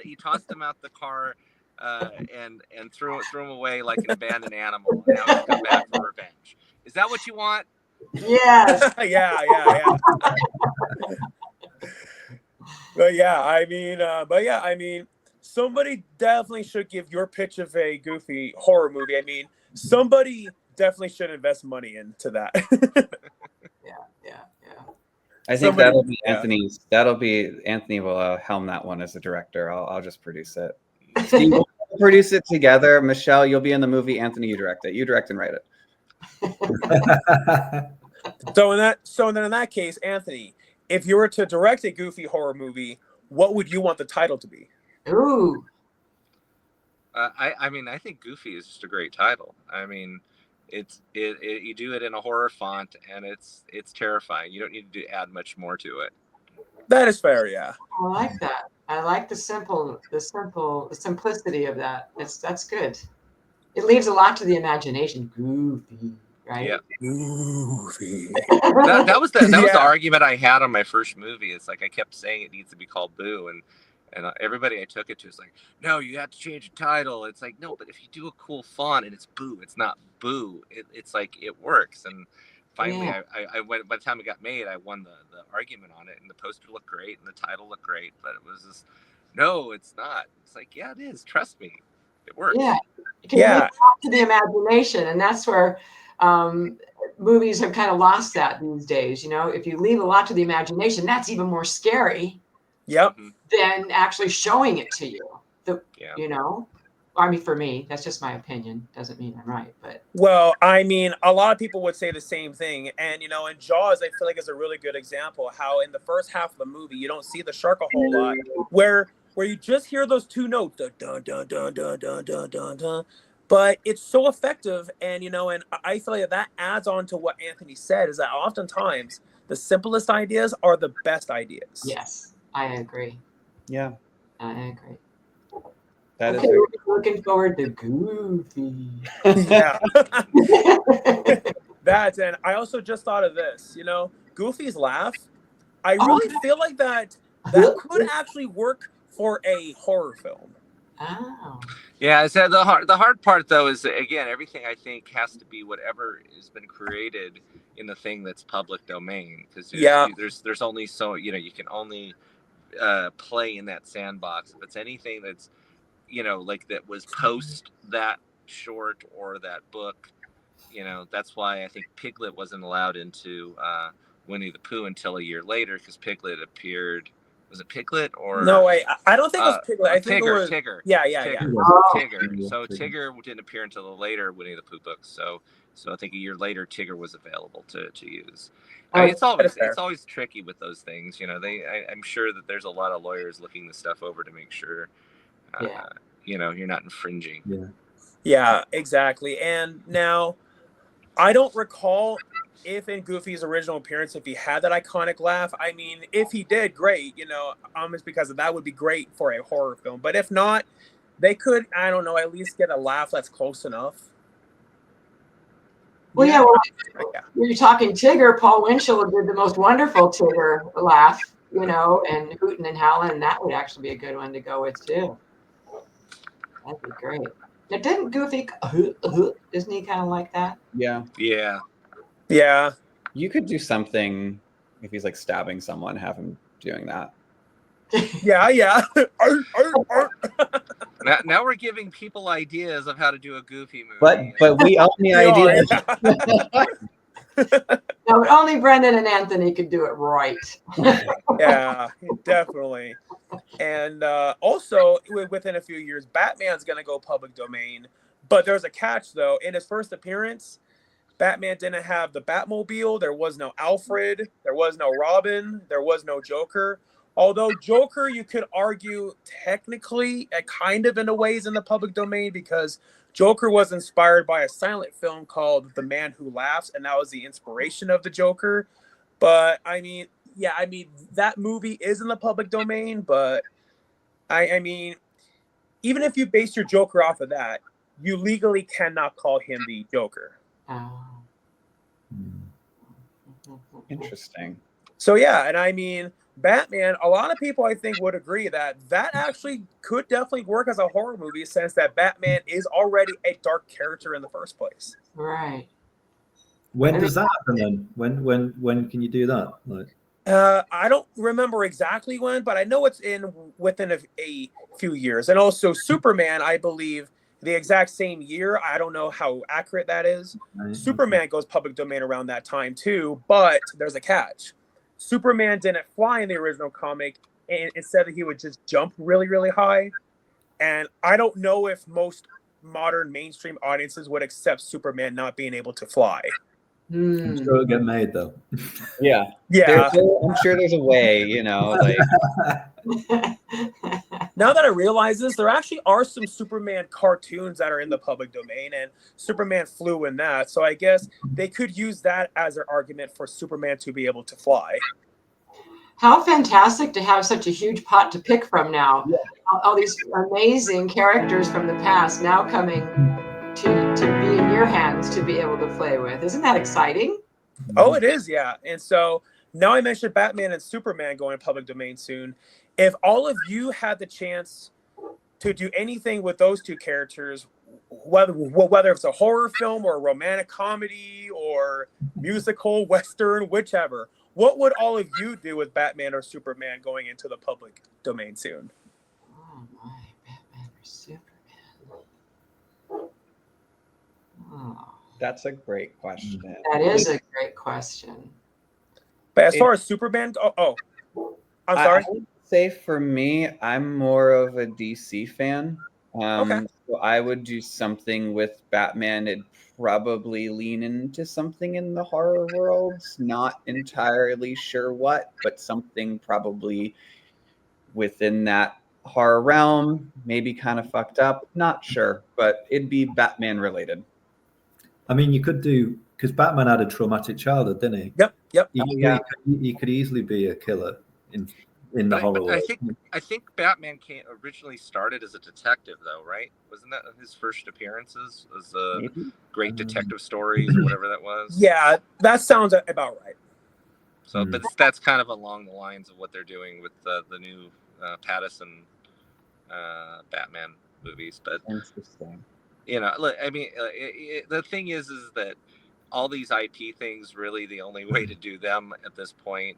car. And threw him away like an abandoned animal. And now he's come back for revenge. Is that what you want? yes. yeah. But I mean, somebody definitely should give your pitch of a Goofy horror movie. I mean, somebody definitely should invest money into that. Yeah. I think that'll be Anthony's. That'll be Anthony will helm that one as a director. I'll just produce it. Steve, we'll produce it together. Michelle, you'll be in the movie. Anthony, you direct it. You direct and write it. So in that case, Anthony, if you were to direct a Goofy horror movie, what would you want the title to be? Ooh. I mean, I think Goofy is just a great title. I mean, you do it in a horror font, and it's terrifying. You don't need to add much more to it. That is fair, yeah. I like that. I like the simplicity of that. That's good. It leaves a lot to the imagination. Goofy, right? Yeah. Goofy. That was the argument I had on my first movie. It's like I kept saying it needs to be called Boo, and everybody I took it to is like, no, you have to change the title. It's like, no, but if you do a cool font and it's Boo, it's not Boo. It's like it works. And finally, I went. By the time it got made, I won the argument on it, and the poster looked great, and the title looked great. But it was just, no, it's not. It's like, yeah, it is. Trust me, it works. Yeah, you can leave it up to the imagination, and that's where movies have kind of lost that these days. You know, if you leave a lot to the imagination, that's even more scary. Yep. Than actually showing it to you. You know. I mean, for me, that's just my opinion. Doesn't mean I'm right, but. Well, I mean, a lot of people would say the same thing. And, in Jaws, I feel like is a really good example how in the first half of the movie, you don't see the shark a whole lot, where you just hear those two notes, dun, dun, dun, dun, dun, dun, dun, dun, dun. But it's so effective. And, and I feel like that adds on to what Anthony said, is that oftentimes the simplest ideas are the best ideas. Yes, I agree. Yeah. I agree. That okay, is we're looking forward to Goofy. Yeah. And I also just thought of this, Goofy's laugh. I really feel like that could actually work for a horror film. Oh. Yeah, so the hard part though is that, again, everything I think has to be whatever has been created in the thing that's public domain, because Yeah. there's only so you can only play in that sandbox. If it's anything that's like that was post that short or that book, that's why I think Piglet wasn't allowed into Winnie the Pooh until a year later, because Piglet appeared. Was it Piglet or No, I don't think it was Piglet. I think it Tigger? was Tigger. Yeah. Tigger. Oh. Tigger. So Tigger didn't appear until the later Winnie the Pooh books. So I think a year later Tigger was available to use. I mean, that is fair. it's always tricky with those things. I'm sure that there's a lot of lawyers looking this stuff over to make sure Yeah. you're not infringing. Yeah. Yeah, exactly. And now, I don't recall if in Goofy's original appearance, if he had that iconic laugh. I mean, if he did, great, almost because that would be great for a horror film. But if not, they could, I don't know, at least get a laugh that's close enough. Well, yeah. Yeah. When you're talking Tigger, Paul Winchell did the most wonderful Tigger laugh, and hooting and howling. That would actually be a good one to go with too. That'd be great. Now, didn't Goofy, isn't he kind of like that? Yeah. Yeah. Yeah. You could do something if he's like stabbing someone, have him doing that. Yeah. Now we're giving people ideas of how to do a Goofy movie. But we own the idea. No, but only Brendan and Anthony could do it right. Yeah, definitely. And also, within a few years, Batman's going to go public domain. But there's a catch, though. In his first appearance, Batman didn't have the Batmobile. There was no Alfred. There was no Robin. There was no Joker. Although Joker, you could argue technically, kind of in a way, is in the public domain, because Joker was inspired by a silent film called The Man Who Laughs, and that was the inspiration of the Joker. But I mean, that movie is in the public domain, but I mean, even if you base your Joker off of that, you legally cannot call him the Joker. Oh. Interesting. So yeah, and I mean, Batman, a lot of people I think would agree that actually could definitely work as a horror movie, since that Batman is already a dark character in the first place. Right. When does that happen then? When can you do that? Like, I don't remember exactly when, but I know it's within a few years. And also Superman, I believe, the exact same year. I don't know how accurate that is. Superman goes public domain around that time too, but there's a catch. Superman didn't fly in the original comic, and instead he would just jump really, really high. And I don't know if most modern mainstream audiences would accept Superman not being able to fly. I'm sure it'll get made though. Yeah. Yeah. I'm sure there's a way, like. Now that I realize this, there actually are some Superman cartoons that are in the public domain, and Superman flew in that. So I guess they could use that as their argument for Superman to be able to fly. How fantastic to have such a huge pot to pick from now. Yeah. All these amazing characters from the past now coming to be in your hands to be able to play with. Isn't that exciting? Oh, it is, yeah. And so now I mentioned Batman and Superman going public domain soon. If all of you had the chance to do anything with those two characters, whether it's a horror film or a romantic comedy or musical, Western, whichever, what would all of you do with Batman or Superman going into the public domain soon? Oh my, Batman or Superman. Oh. That's a great question. That is a great question. But as far as Superman, I'm sorry. I would say for me, I'm more of a DC fan. Okay. So I would do something with Batman. It'd probably lean into something in the horror world. Not entirely sure what, but something probably within that horror realm. Maybe kind of fucked up. Not sure, but it'd be Batman related. I mean, you could do, because Batman had a traumatic childhood, didn't he? Yep. He could easily be a killer in the horror world. I think Batman originally started as a detective, though, right? Wasn't that his first appearances? Was Great Detective Stories or whatever that was? Yeah, that sounds about right. So, but that's kind of along the lines of what they're doing with the new Pattinson Batman movies. But Interesting. you know, look, I mean, the thing is that all these IP things, really, the only way to do them at this point,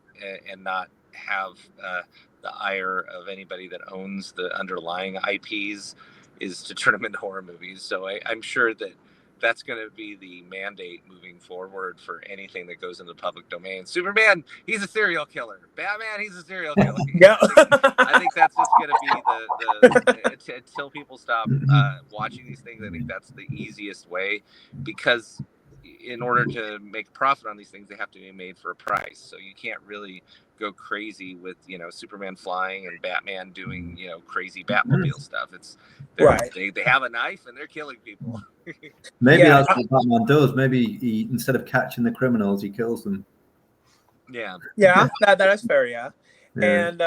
and not have the ire of anybody that owns the underlying IPs, is to turn them into horror movies. So I'm sure that that's going to be the mandate moving forward for anything that goes into the public domain. Superman, he's a serial killer. Batman, he's a serial killer. Yeah. I think that's just going to be the until people stop watching these things. I think that's the easiest way, because in order to make a profit on these things, they have to be made for a price. So you can't really go crazy with, you know, Superman flying and Batman doing, you know, crazy Batmobile stuff. It's Right. They have a knife and they're killing people. Maybe Yeah. that's what Batman does. Maybe he, instead of catching the criminals, he kills them. Yeah. Yeah, that is fair. Yeah. Yeah. And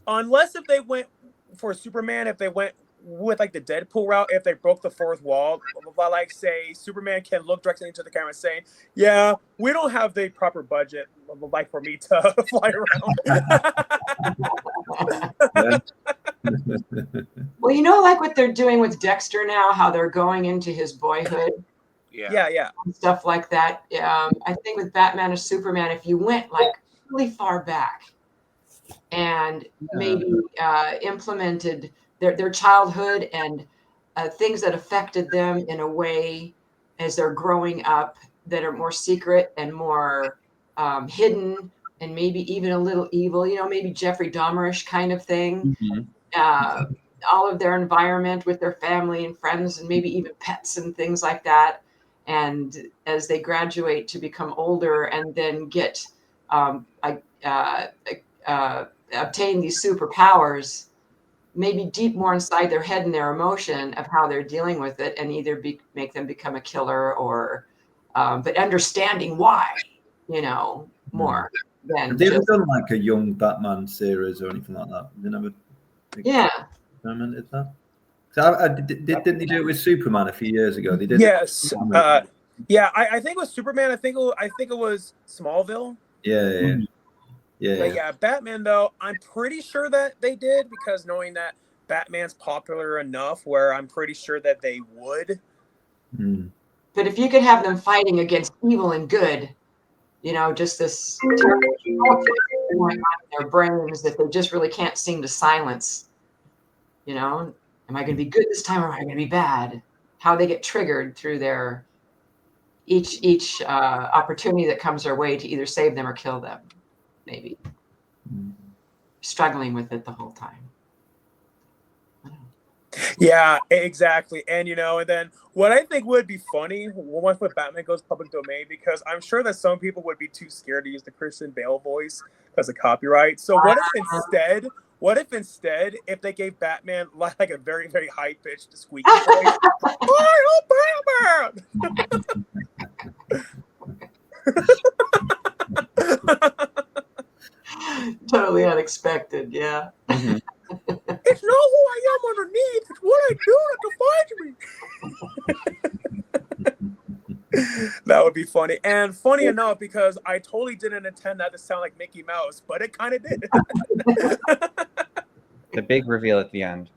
unless if they went for Superman, if they went with like the Deadpool route, if they broke the fourth wall, like say Superman can look directly into the camera saying, "Yeah, we don't have the proper budget, like for me to fly around." Well, you know, like what they're doing with Dexter now, how they're going into his boyhood Yeah. Yeah. and stuff like that. I think with Batman or Superman, if you went like really far back and maybe implemented their childhood and things that affected them in a way as they're growing up that are more secret and more hidden and maybe even a little evil, you know, maybe Jeffrey Dahmerish kind of thing. All of their environment with their family and friends and maybe even pets and things like that. And as they graduate to become older and then get obtain these superpowers, maybe deep more inside their head and their emotion of how they're dealing with it, and either make them become a killer or, but understanding why, you know, more than Have they ever just, done like a young Batman series or anything like that? They never yeah. experimented that. So didn't they do it with Superman a few years ago? They did. Yes. Yeah. I think it was Superman. I think it was Smallville. Yeah. But yeah, Batman though, I'm pretty sure that they did, because knowing that Batman's popular enough where I'm pretty sure that they would. Mm. But if you could have them fighting against evil and good, you know, just this terrible conflict going on in their brains that they just really can't seem to silence. You know, am I going to be good this time or am I going to be bad? How they get triggered through their each opportunity that comes their way to either save them or kill them, maybe. Struggling with it the whole time. Yeah, exactly. And, you know, and then what I think would be funny once Batman goes public domain, because I'm sure that some people would be too scared to use the Christian Bale voice because of copyright. So what if instead, if they gave Batman like a very, very high-pitched, squeaky voice? Oh, Batman! Totally unexpected, yeah. It's not who I am underneath, it's what I do that defines me. That would be funny. And funny enough, because I totally didn't intend that to sound like Mickey Mouse, but it kind of did. The big reveal at the end.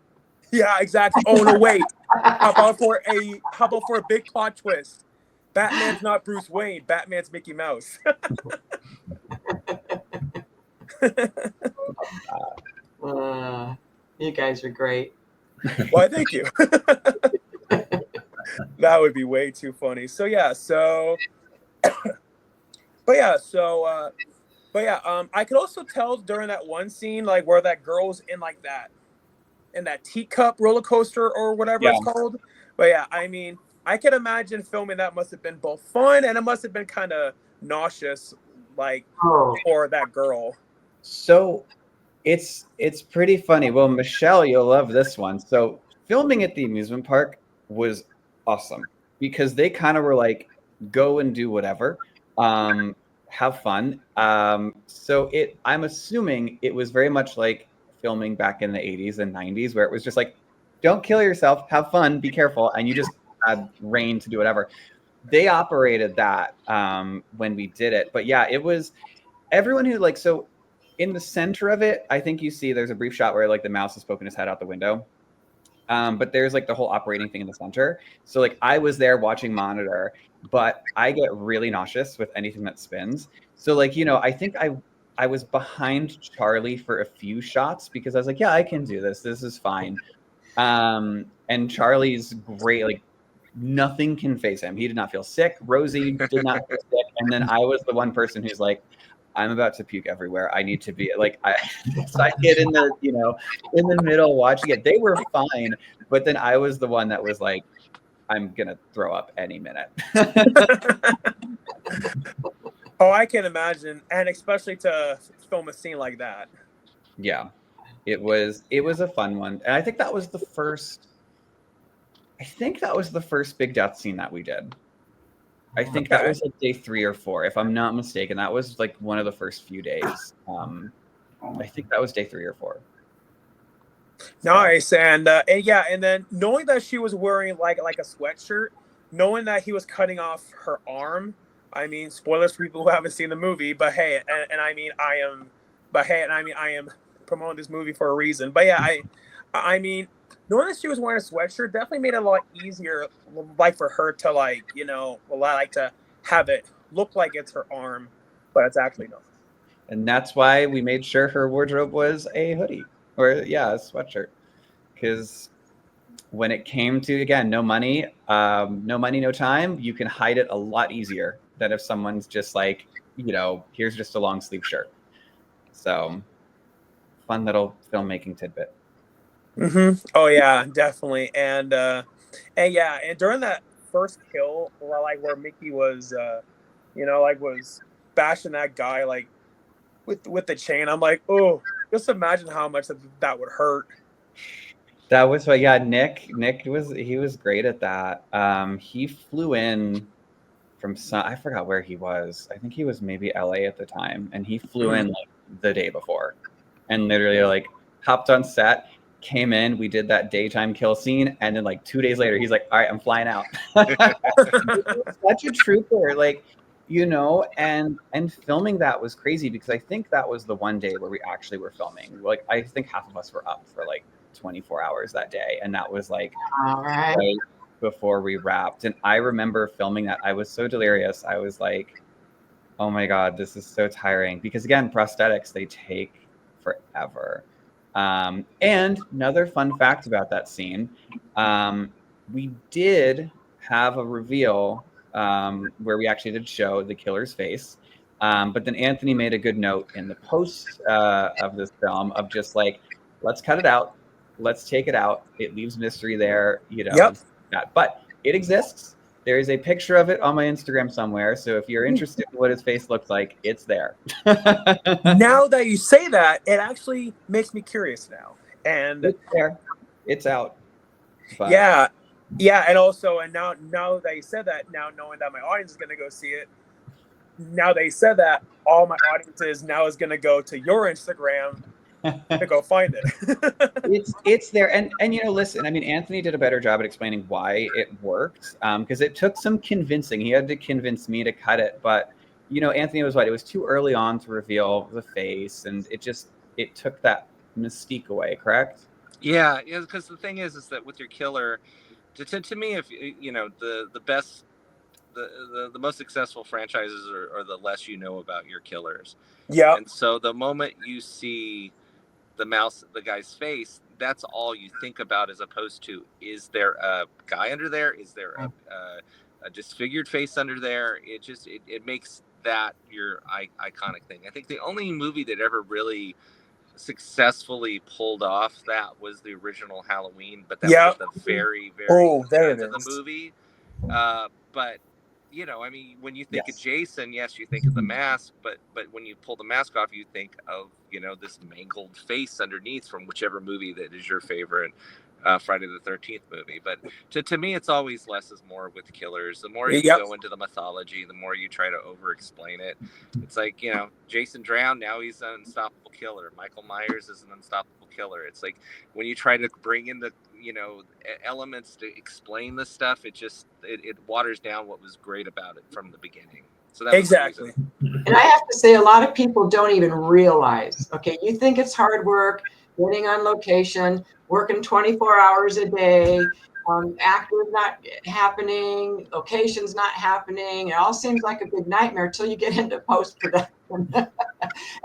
Yeah, exactly. Oh no, wait. How about for a big plot twist? Batman's not Bruce Wayne. Batman's Mickey Mouse. You guys are great. Why, thank you. That would be way too funny. So yeah, I could also tell during that one scene, like where that girl's in like that teacup roller coaster or whatever it's called. But yeah, I mean, I can imagine filming that must have been both fun and it must have been kind of nauseous, like for that girl. So it's pretty funny. Well, Michelle, you'll love this one. So filming at the amusement park was awesome because they kind of were like, go and do whatever, have fun. So I'm assuming it was very much like filming back in the 80s and 90s where it was just like, don't kill yourself, have fun, be careful, and you just had rain to do whatever. They operated that when we did it. But yeah, it was everyone who like, so in the center of it, I think you see there's a brief shot where like the mouse is poking his head out the window. But there's like the whole operating thing in the center. So like I was there watching monitor, but I get really nauseous with anything that spins. So like, you know, I think I was behind Charlie for a few shots because I was like, yeah, I can do this. This is fine. And Charlie's great. Like nothing can phase him. He did not feel sick. Rosie did not feel sick. And then I was the one person who's like, I'm about to puke everywhere. I need to be like, so I get in the, you know, in the middle watching it. They were fine, but then I was the one that was like, I'm gonna throw up any minute. Oh, I can imagine, and especially to film a scene like that. Yeah, it was a fun one, and I think that was the first. I think that was the first big death scene that we did. I think that was like day 3 or 4, if I'm not mistaken. That was like one of the first few days. I think that was day 3 or 4. Nice, and yeah, and then knowing that she was wearing like a sweatshirt, knowing that he was cutting off her arm. I mean, spoilers for people who haven't seen the movie, but hey, and I mean, I am promoting this movie for a reason. But yeah, I mean, knowing that she was wearing a sweatshirt definitely made it a lot easier, like for her to like, you know, like to have it look like it's her arm, but it's actually not. And that's why we made sure her wardrobe was a hoodie or a sweatshirt, because when it came to, again, no money, no time, you can hide it a lot easier than if someone's just like, you know, here's just a long sleeve shirt. So fun little filmmaking tidbit. Mm-hmm. Oh yeah, definitely. And yeah, and during that first kill, where Mickey was, you know, like was bashing that guy like with the chain, I'm like, oh, just imagine how much that would hurt. That was what, yeah. Nick was great at that. He flew in from I forgot where he was. I think he was maybe LA at the time, and he flew in like the day before, and literally like hopped on set, came in, we did that daytime kill scene, and then like 2 days later, he's like, all right, I'm flying out. Such a trooper, like, you know, and filming that was crazy because I think that was the one day where we actually were filming. Like, I think half of us were up for like 24 hours that day, and that was like right before we wrapped. And I remember filming that. I was so delirious. I was like, oh my God, this is so tiring. Because again, prosthetics, they take forever. And another fun fact about that scene, we did have a reveal where we actually did show the killer's face. But then Anthony made a good note in the post of this film of just like, let's cut it out. Let's take it out. It leaves mystery there, you know. Yep. But it exists. There is a picture of it on my Instagram somewhere. So if you're interested in what his face looks like, it's there. Now that you say that, it actually makes me curious now. And it's there. It's out. But yeah. And also, and now that you said that, now knowing that my audience is going to go see it, now that you said that, all my audiences now is going to go to your Instagram to go find it. It's there. And you know, listen, I mean, Anthony did a better job at explaining why it worked, because it took some convincing. He had to convince me to cut it, but you know, Anthony was right. It was too early on to reveal the face, and it took that mystique away, correct? Yeah, because the thing is that with your killer, to me, if you know, the best, the most successful franchises are the less you know about your killers. Yeah. And so the moment you see the guy's face, that's all you think about, as opposed to, is there a guy under there? Is there a disfigured face under there? It makes that your iconic thing. I think the only movie that ever really successfully pulled off that was the original Halloween, but that was the very end of the movie. But you know, I mean, when you think of Jason, yes, you think of the mask, but when you pull the mask off, you think of, you know, this mangled face underneath from whichever movie that is your favorite Friday the 13th movie. But to me, it's always less is more with killers. The more you go into the mythology, the more you try to over explain it. It's like, you know, Jason drowned, now he's an unstoppable killer. Michael Myers is an unstoppable killer. It's like when you try to bring in the, you know, elements to explain this stuff, it waters down what was great about it from the beginning. So that exactly. And I have to say, a lot of people don't even realize, okay, you think it's hard work, getting on location, working 24 hours a day, actors not happening, locations not happening. It all seems like a big nightmare till you get into post-production.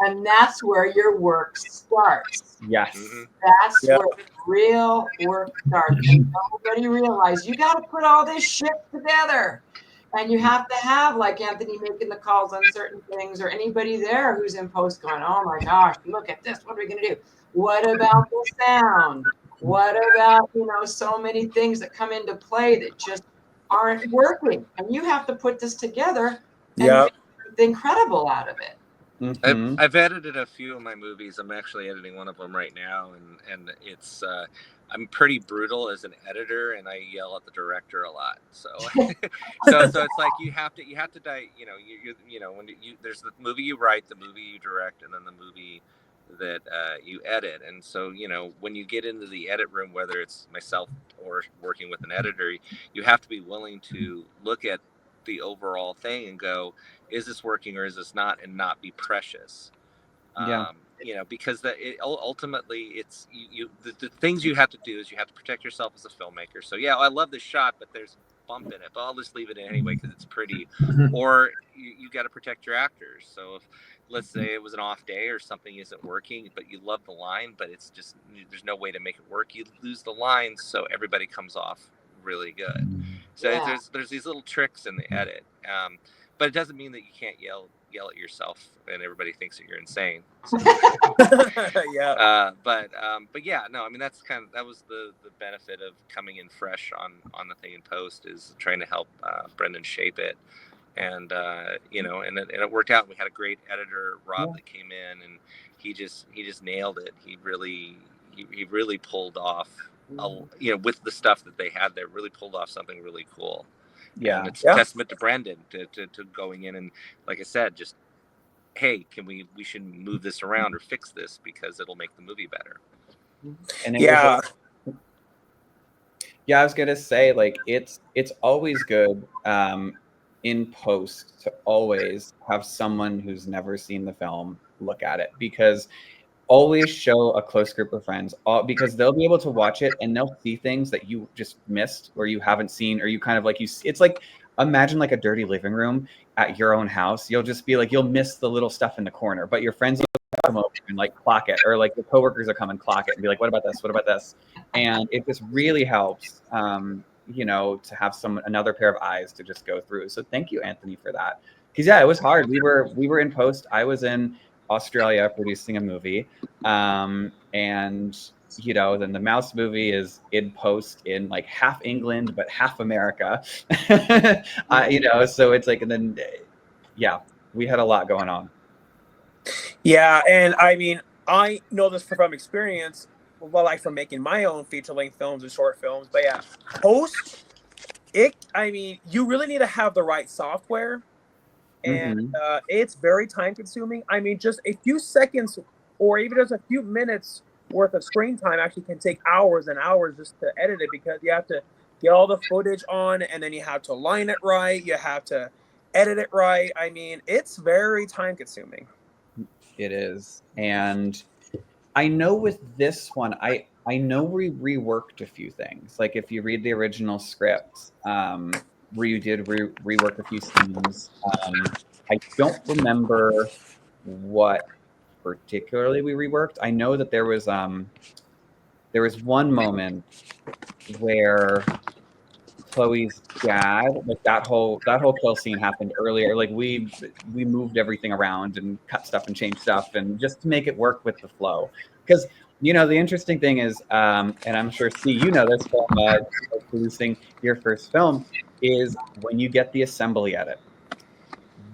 And that's where your work starts. Yes. Mhm. That's Yeah. where real work starts. And nobody realized you got to put all this shit together. And you have to have, like Anthony making the calls on certain things, or anybody there who's in post going, oh my gosh, look at this. What are we going to do? What about the sound? What about, so many things that come into play that just aren't working? And you have to put this together and Yeah. make something incredible out of it. Mhm. I've edited a few of my movies. I'm actually editing one of them right now, and it's I'm pretty brutal as an editor, and I yell at the director a lot. So so it's like you have to when there's the movie you write, the movie you direct, and then the movie that you edit. And so when you get into the edit room, whether it's myself or working with an editor, you have to be willing to look at the overall thing and go, is this working or is this not, and not be precious. Yeah. Because ultimately it's the things you have to do is you have to protect yourself as a filmmaker. So yeah, I love this shot, but there's a bump in it, but I'll just leave it in anyway because it's pretty. Or you got to protect your actors. So if, let's say it was an off day or something isn't working, but you love the line, but it's just there's no way to make it work, you lose the line, so everybody comes off really good. So Yeah. there's these little tricks in the edit, but it doesn't mean that you can't yell at yourself and everybody thinks that you're insane. So, Yeah. but yeah, no, I mean that was the benefit of coming in fresh on the thing in post, is trying to help Brendan shape it, and and it worked out. We had a great editor, Rob, that came in, and he just nailed it. He really pulled off, with the stuff that they had there, really pulled off something really cool. Yeah. And it's Yeah. a testament to Brendan to going in and, like I said, just, hey, we should move this around or fix this because it'll make the movie better. And it Yeah. was yeah, I was gonna say, like, it's always good in post to always have someone who's never seen the film look at it, because always show a close group of friends, because they'll be able to watch it and they'll see things that you just missed or you haven't seen, or you kind of like it's like, imagine like a dirty living room at your own house. You'll just be like, you'll miss the little stuff in the corner, but your friends will come over and like clock it, or like your coworkers will come and clock it and be like, what about this? What about this? And it just really helps, to have another pair of eyes to just go through. So thank you, Anthony, for that. Because yeah, it was hard. We were in post. I was in Australia producing a movie, and then the Mouse movie is in post in like half England but half America. So it's like, and then yeah, we had a lot going on. Yeah, and I mean, I know this from experience, well, like from making my own feature-length films and short films. But yeah, post you really need to have the right software, and it's very time-consuming. I mean, just a few seconds or even just a few minutes worth of screen time actually can take hours and hours just to edit it, because you have to get all the footage on, and then you have to line it right, you have to edit it right. I mean, it's very time-consuming. It is. And I know with this one, I know we reworked a few things. Like if you read the original script, where you did rework a few scenes. I don't remember what particularly we reworked. I know that there was one moment where Chloe's dad, like that whole kill scene happened earlier. Like we moved everything around and cut stuff and changed stuff, and just to make it work with the flow. Because the interesting thing is, and I'm sure Steve, this from producing your first film, is when you get the assembly edit.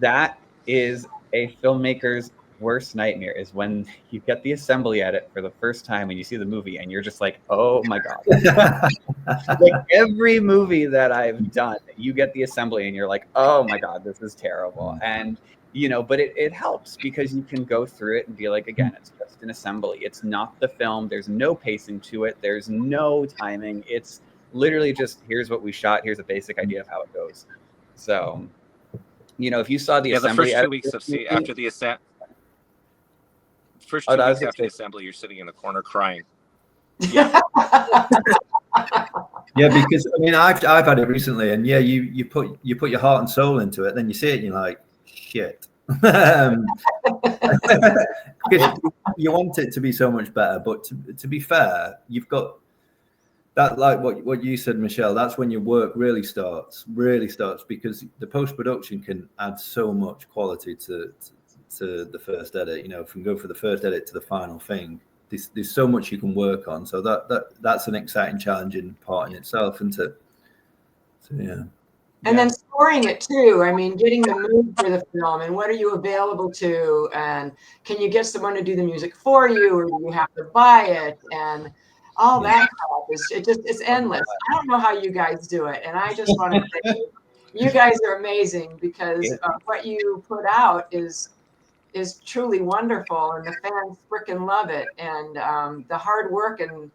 That is a filmmaker's worst nightmare, is when you get the assembly edit for the first time and you see the movie and you're just like, oh my God. Like every movie that I've done, you get the assembly and you're like, oh my God, this is terrible. And but it helps because you can go through it and be like, again, it's just an assembly. It's not the film. There's no pacing to it. There's no timing. It's literally just, here's what we shot. Here's a basic idea of how it goes. So, if you saw the assembly, the first 2 weeks of after the first Oh, 2 I was weeks gonna after say- the assembly, you're sitting in the corner crying. Yeah, because I mean, I've had it recently, and yeah, you put your heart and soul into it, then you see it, and you're like, shit. Because you want it to be so much better, but to be fair, you've got that, like what you said, Michelle. That's when your work really starts, because the post production can add so much quality to the first edit. You know, from go for the first edit to the final thing. There's so much you can work on, so that's an exciting, challenging part in itself, isn't it? So yeah. And then scoring it too. I mean, getting the mood for the film and what are you available to, and can you get someone to do the music for you, or do you have to buy it, and all that crap it's endless. I don't know how you guys do it, and I just want to say you guys are amazing, because what you put out is truly wonderful, and the fans freaking love it, and the hard work and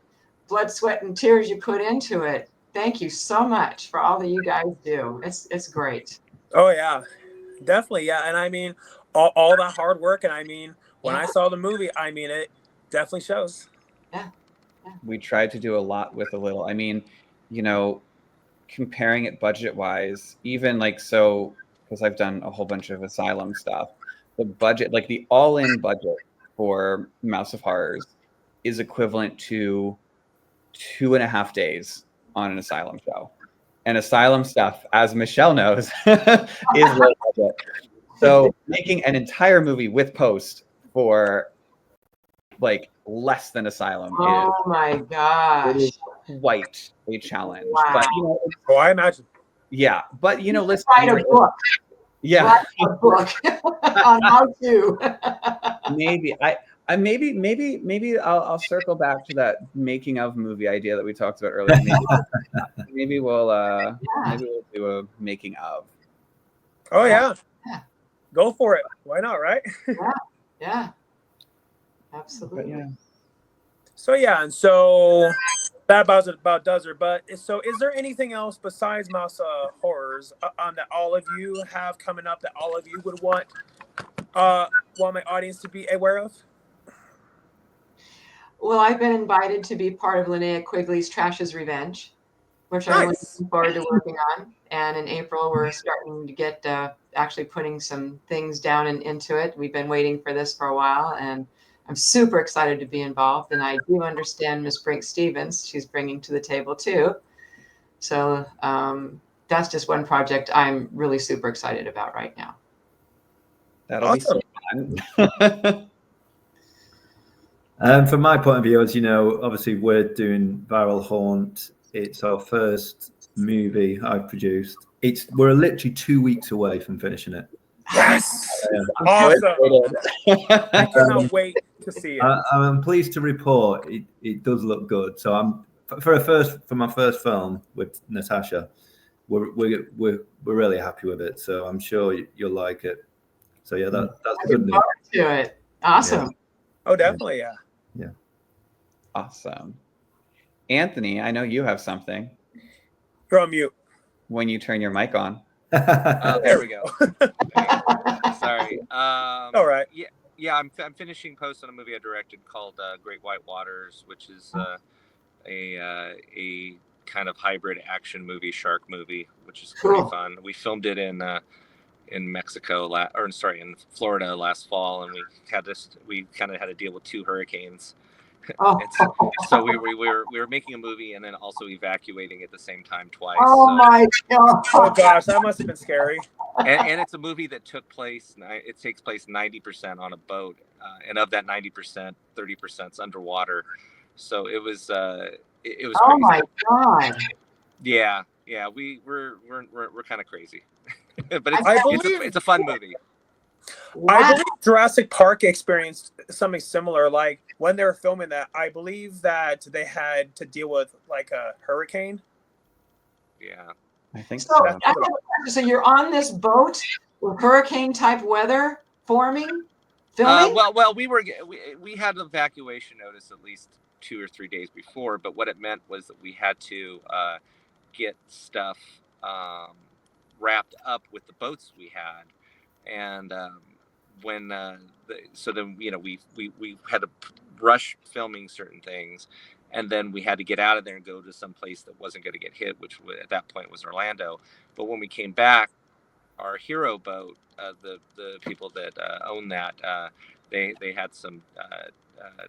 blood, sweat, and tears you put into it. Thank you so much for all that you guys do. It's great. Oh yeah, definitely. Yeah, and I mean, all that hard work, and I mean, when I saw the movie, I mean, it definitely shows. Yeah. We tried to do a lot with a little. I mean, you know, comparing it budget wise, even like so, because I've done a whole bunch of Asylum stuff, the budget, like the all-in budget for Mouse of Horrors, is equivalent to 2.5 days on an Asylum show. And Asylum stuff, as Michelle knows, is low budget. So making an entire movie with post for like less than Asylum Oh my it gosh. is quite a challenge. Wow. But you know, Oh, I imagine. yeah. But you know, listen. Write a book. Yeah. Write a book on how to. Maybe I'll circle back to that making of movie idea that we talked about earlier. Maybe we'll do a making of. Oh yeah. Yeah. Go for it. Why not, right? Yeah. But Absolutely. yeah. So yeah, and so that about does it. But so, is there anything else besides Mouse Horrors that all of you have coming up that all of you would want my audience to be aware of? Well, I've been invited to be part of Linnea Quigley's Trash's Revenge, which I'm Nice. looking forward to working on. And in April, we're starting to get actually putting some things down and into it. We've been waiting for this for a while, and I'm super excited to be involved. And I do understand Miss Brink Stevens, she's bringing to the table too. So that's just one project I'm really super excited about right now. That'll Awesome. be so fun. From my point of view, as you know, obviously we're doing Viral Haunt. It's our first movie I've produced. We're literally 2 weeks away from finishing it. Yes. I'm Awesome. excited. I cannot wait to see it. I'm pleased to report it does look good. So I'm for my first film with Natasha, we're really happy with it. So I'm sure you'll like it. So yeah, that's good news. To it. Awesome. Oh, definitely. Yeah. Awesome. Anthony, I know you have something You're on mute. when you turn your mic on. There we go. Sorry. All right. Yeah. I'm finishing post on a movie I directed called Great White Waters, which is a kind of hybrid action movie, shark movie, which is pretty Cool. fun. We filmed it in Mexico, in Florida last fall, and we kind of had to deal with 2 hurricanes. Oh, So we were making a movie and then also evacuating at the same time twice. oh So- my God. Oh gosh, that must have been scary. and it's a movie that takes place 90% on a boat, and of that 90%, 30% is underwater. So it was it was Oh crazy. my God. Yeah, we're kind of crazy, but I believe- it's a fun movie. I Wow. believe Jurassic Park experienced something similar. Like when they were filming that, I believe that they had to deal with like a hurricane. Yeah. I think So, so. I have a question. So you're on this boat with hurricane type weather forming, filming? Well, we had an evacuation notice at least 2 or 3 days before, but what it meant was that we had to get stuff wrapped up with the boats we had, and when so then we had to rush filming certain things, and then we had to get out of there and go to some place that wasn't going to get hit, which at that point was Orlando. But when we came back, our hero boat, the people that own that, they had some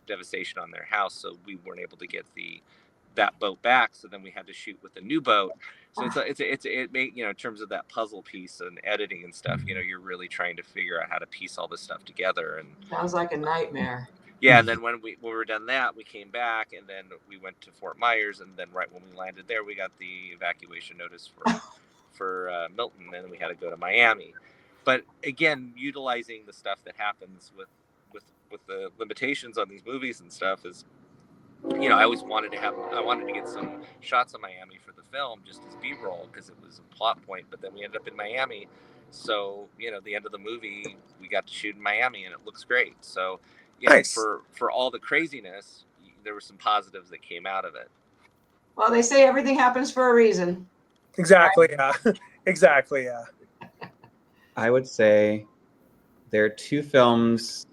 devastation on their house, so we weren't able to get that boat back. So then we had to shoot with a new boat. So it made, in terms of that puzzle piece and editing and stuff, you're really trying to figure out how to piece all this stuff together. And Sounds like a nightmare. yeah, and then when we were done that, we came back, and then we went to Fort Myers, and then right when we landed there, we got the evacuation notice for Milton, and then we had to go to Miami. But again, utilizing the stuff that happens with the limitations on these movies and stuff is, I always wanted to get some shots of Miami for the film just as B-roll, because it was a plot point. But then we ended up in Miami, so the end of the movie we got to shoot in Miami, and it looks great. So Nice. for all the craziness, there were some positives that came out of it. Well, they say everything happens for a reason. Exactly. Yeah. Exactly. Yeah. I would say there are 2 films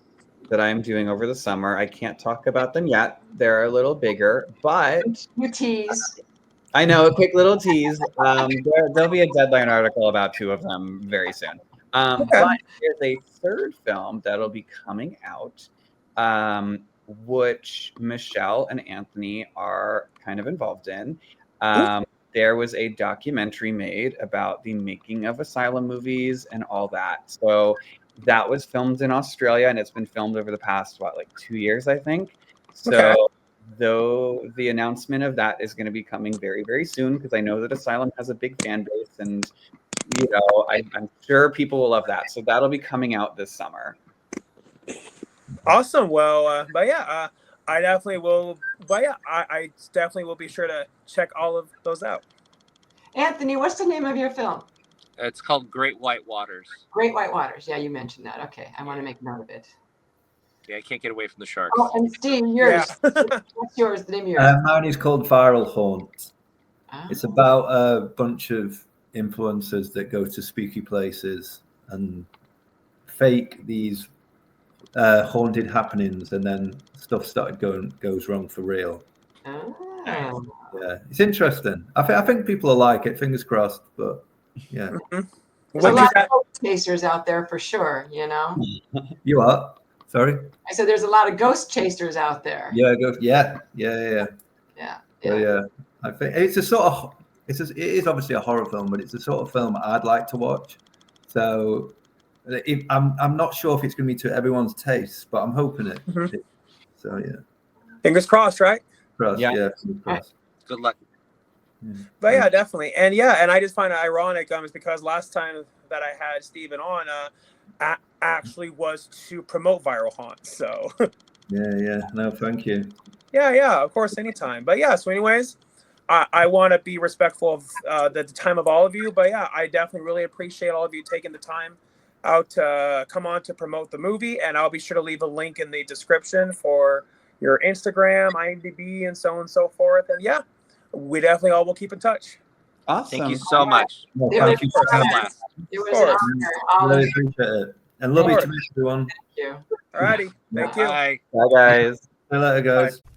that I'm doing over the summer. I can't talk about them yet. They're a little bigger, but You tease. I know, a quick little tease. There'll be a Deadline article about 2 of them very soon. Okay. But there's a 3rd film that'll be coming out, which Michelle and Anthony are kind of involved in. There was a documentary made about the making of asylum movies and all that. So that was filmed in Australia, and it's been filmed over the past, 2 years, I think. So Okay. though the announcement of that is going to be coming very, very soon, because I know that Asylum has a big fan base, and I'm sure people will love that. So that'll be coming out this summer. Awesome. Well, but yeah, I definitely will. But yeah, I definitely will be sure to check all of those out. Anthony, what's the name of your film? It's called Great White Waters. Great White Waters. Yeah, you mentioned that. Okay, I want to make note of it. Yeah, I can't get away from the sharks. Oh, and Steve, yours. Yeah. What's yours? The name of yours? Mine is called Viral Haunt. Oh. It's about a bunch of influencers that go to spooky places and fake these haunted happenings, and then stuff goes wrong for real. Oh. Yeah, it's interesting. I think people will like it. Fingers crossed. But yeah, There's a What lot you of ghost chasers out there for sure, you are. Sorry. I said there's a lot of ghost chasers out there. Yeah, go. Yeah. Yeah. So, yeah, I think it's it is obviously a horror film, but it's the sort of film I'd like to watch. So I'm not sure if it's going to be to everyone's taste, but I'm hoping it. Mhm. So yeah, Fingers crossed, right? cross, Yeah. fingers crossed. Good luck. But yeah, definitely. And yeah, and I just find it ironic is because last time that I had Steven on actually was to promote Viral Haunt. So Yeah. No, thank you. yeah, of course, anytime. But yeah, so anyways, I want to be respectful of the time of all of you. But yeah, I definitely really appreciate all of you taking the time out to come on to promote the movie. And I'll be sure to leave a link in the description for your Instagram, IMDb, and so on and so forth. And yeah, we definitely all will keep in touch. Awesome. Thank you so much. No, It thank was you for fun. having Blast. It was Of an course. honor. me. Really Thank appreciate it, and love you Of to meet everyone. you. Alrighty, thank you. Bye. Bye, guys. See you later, guys. Bye.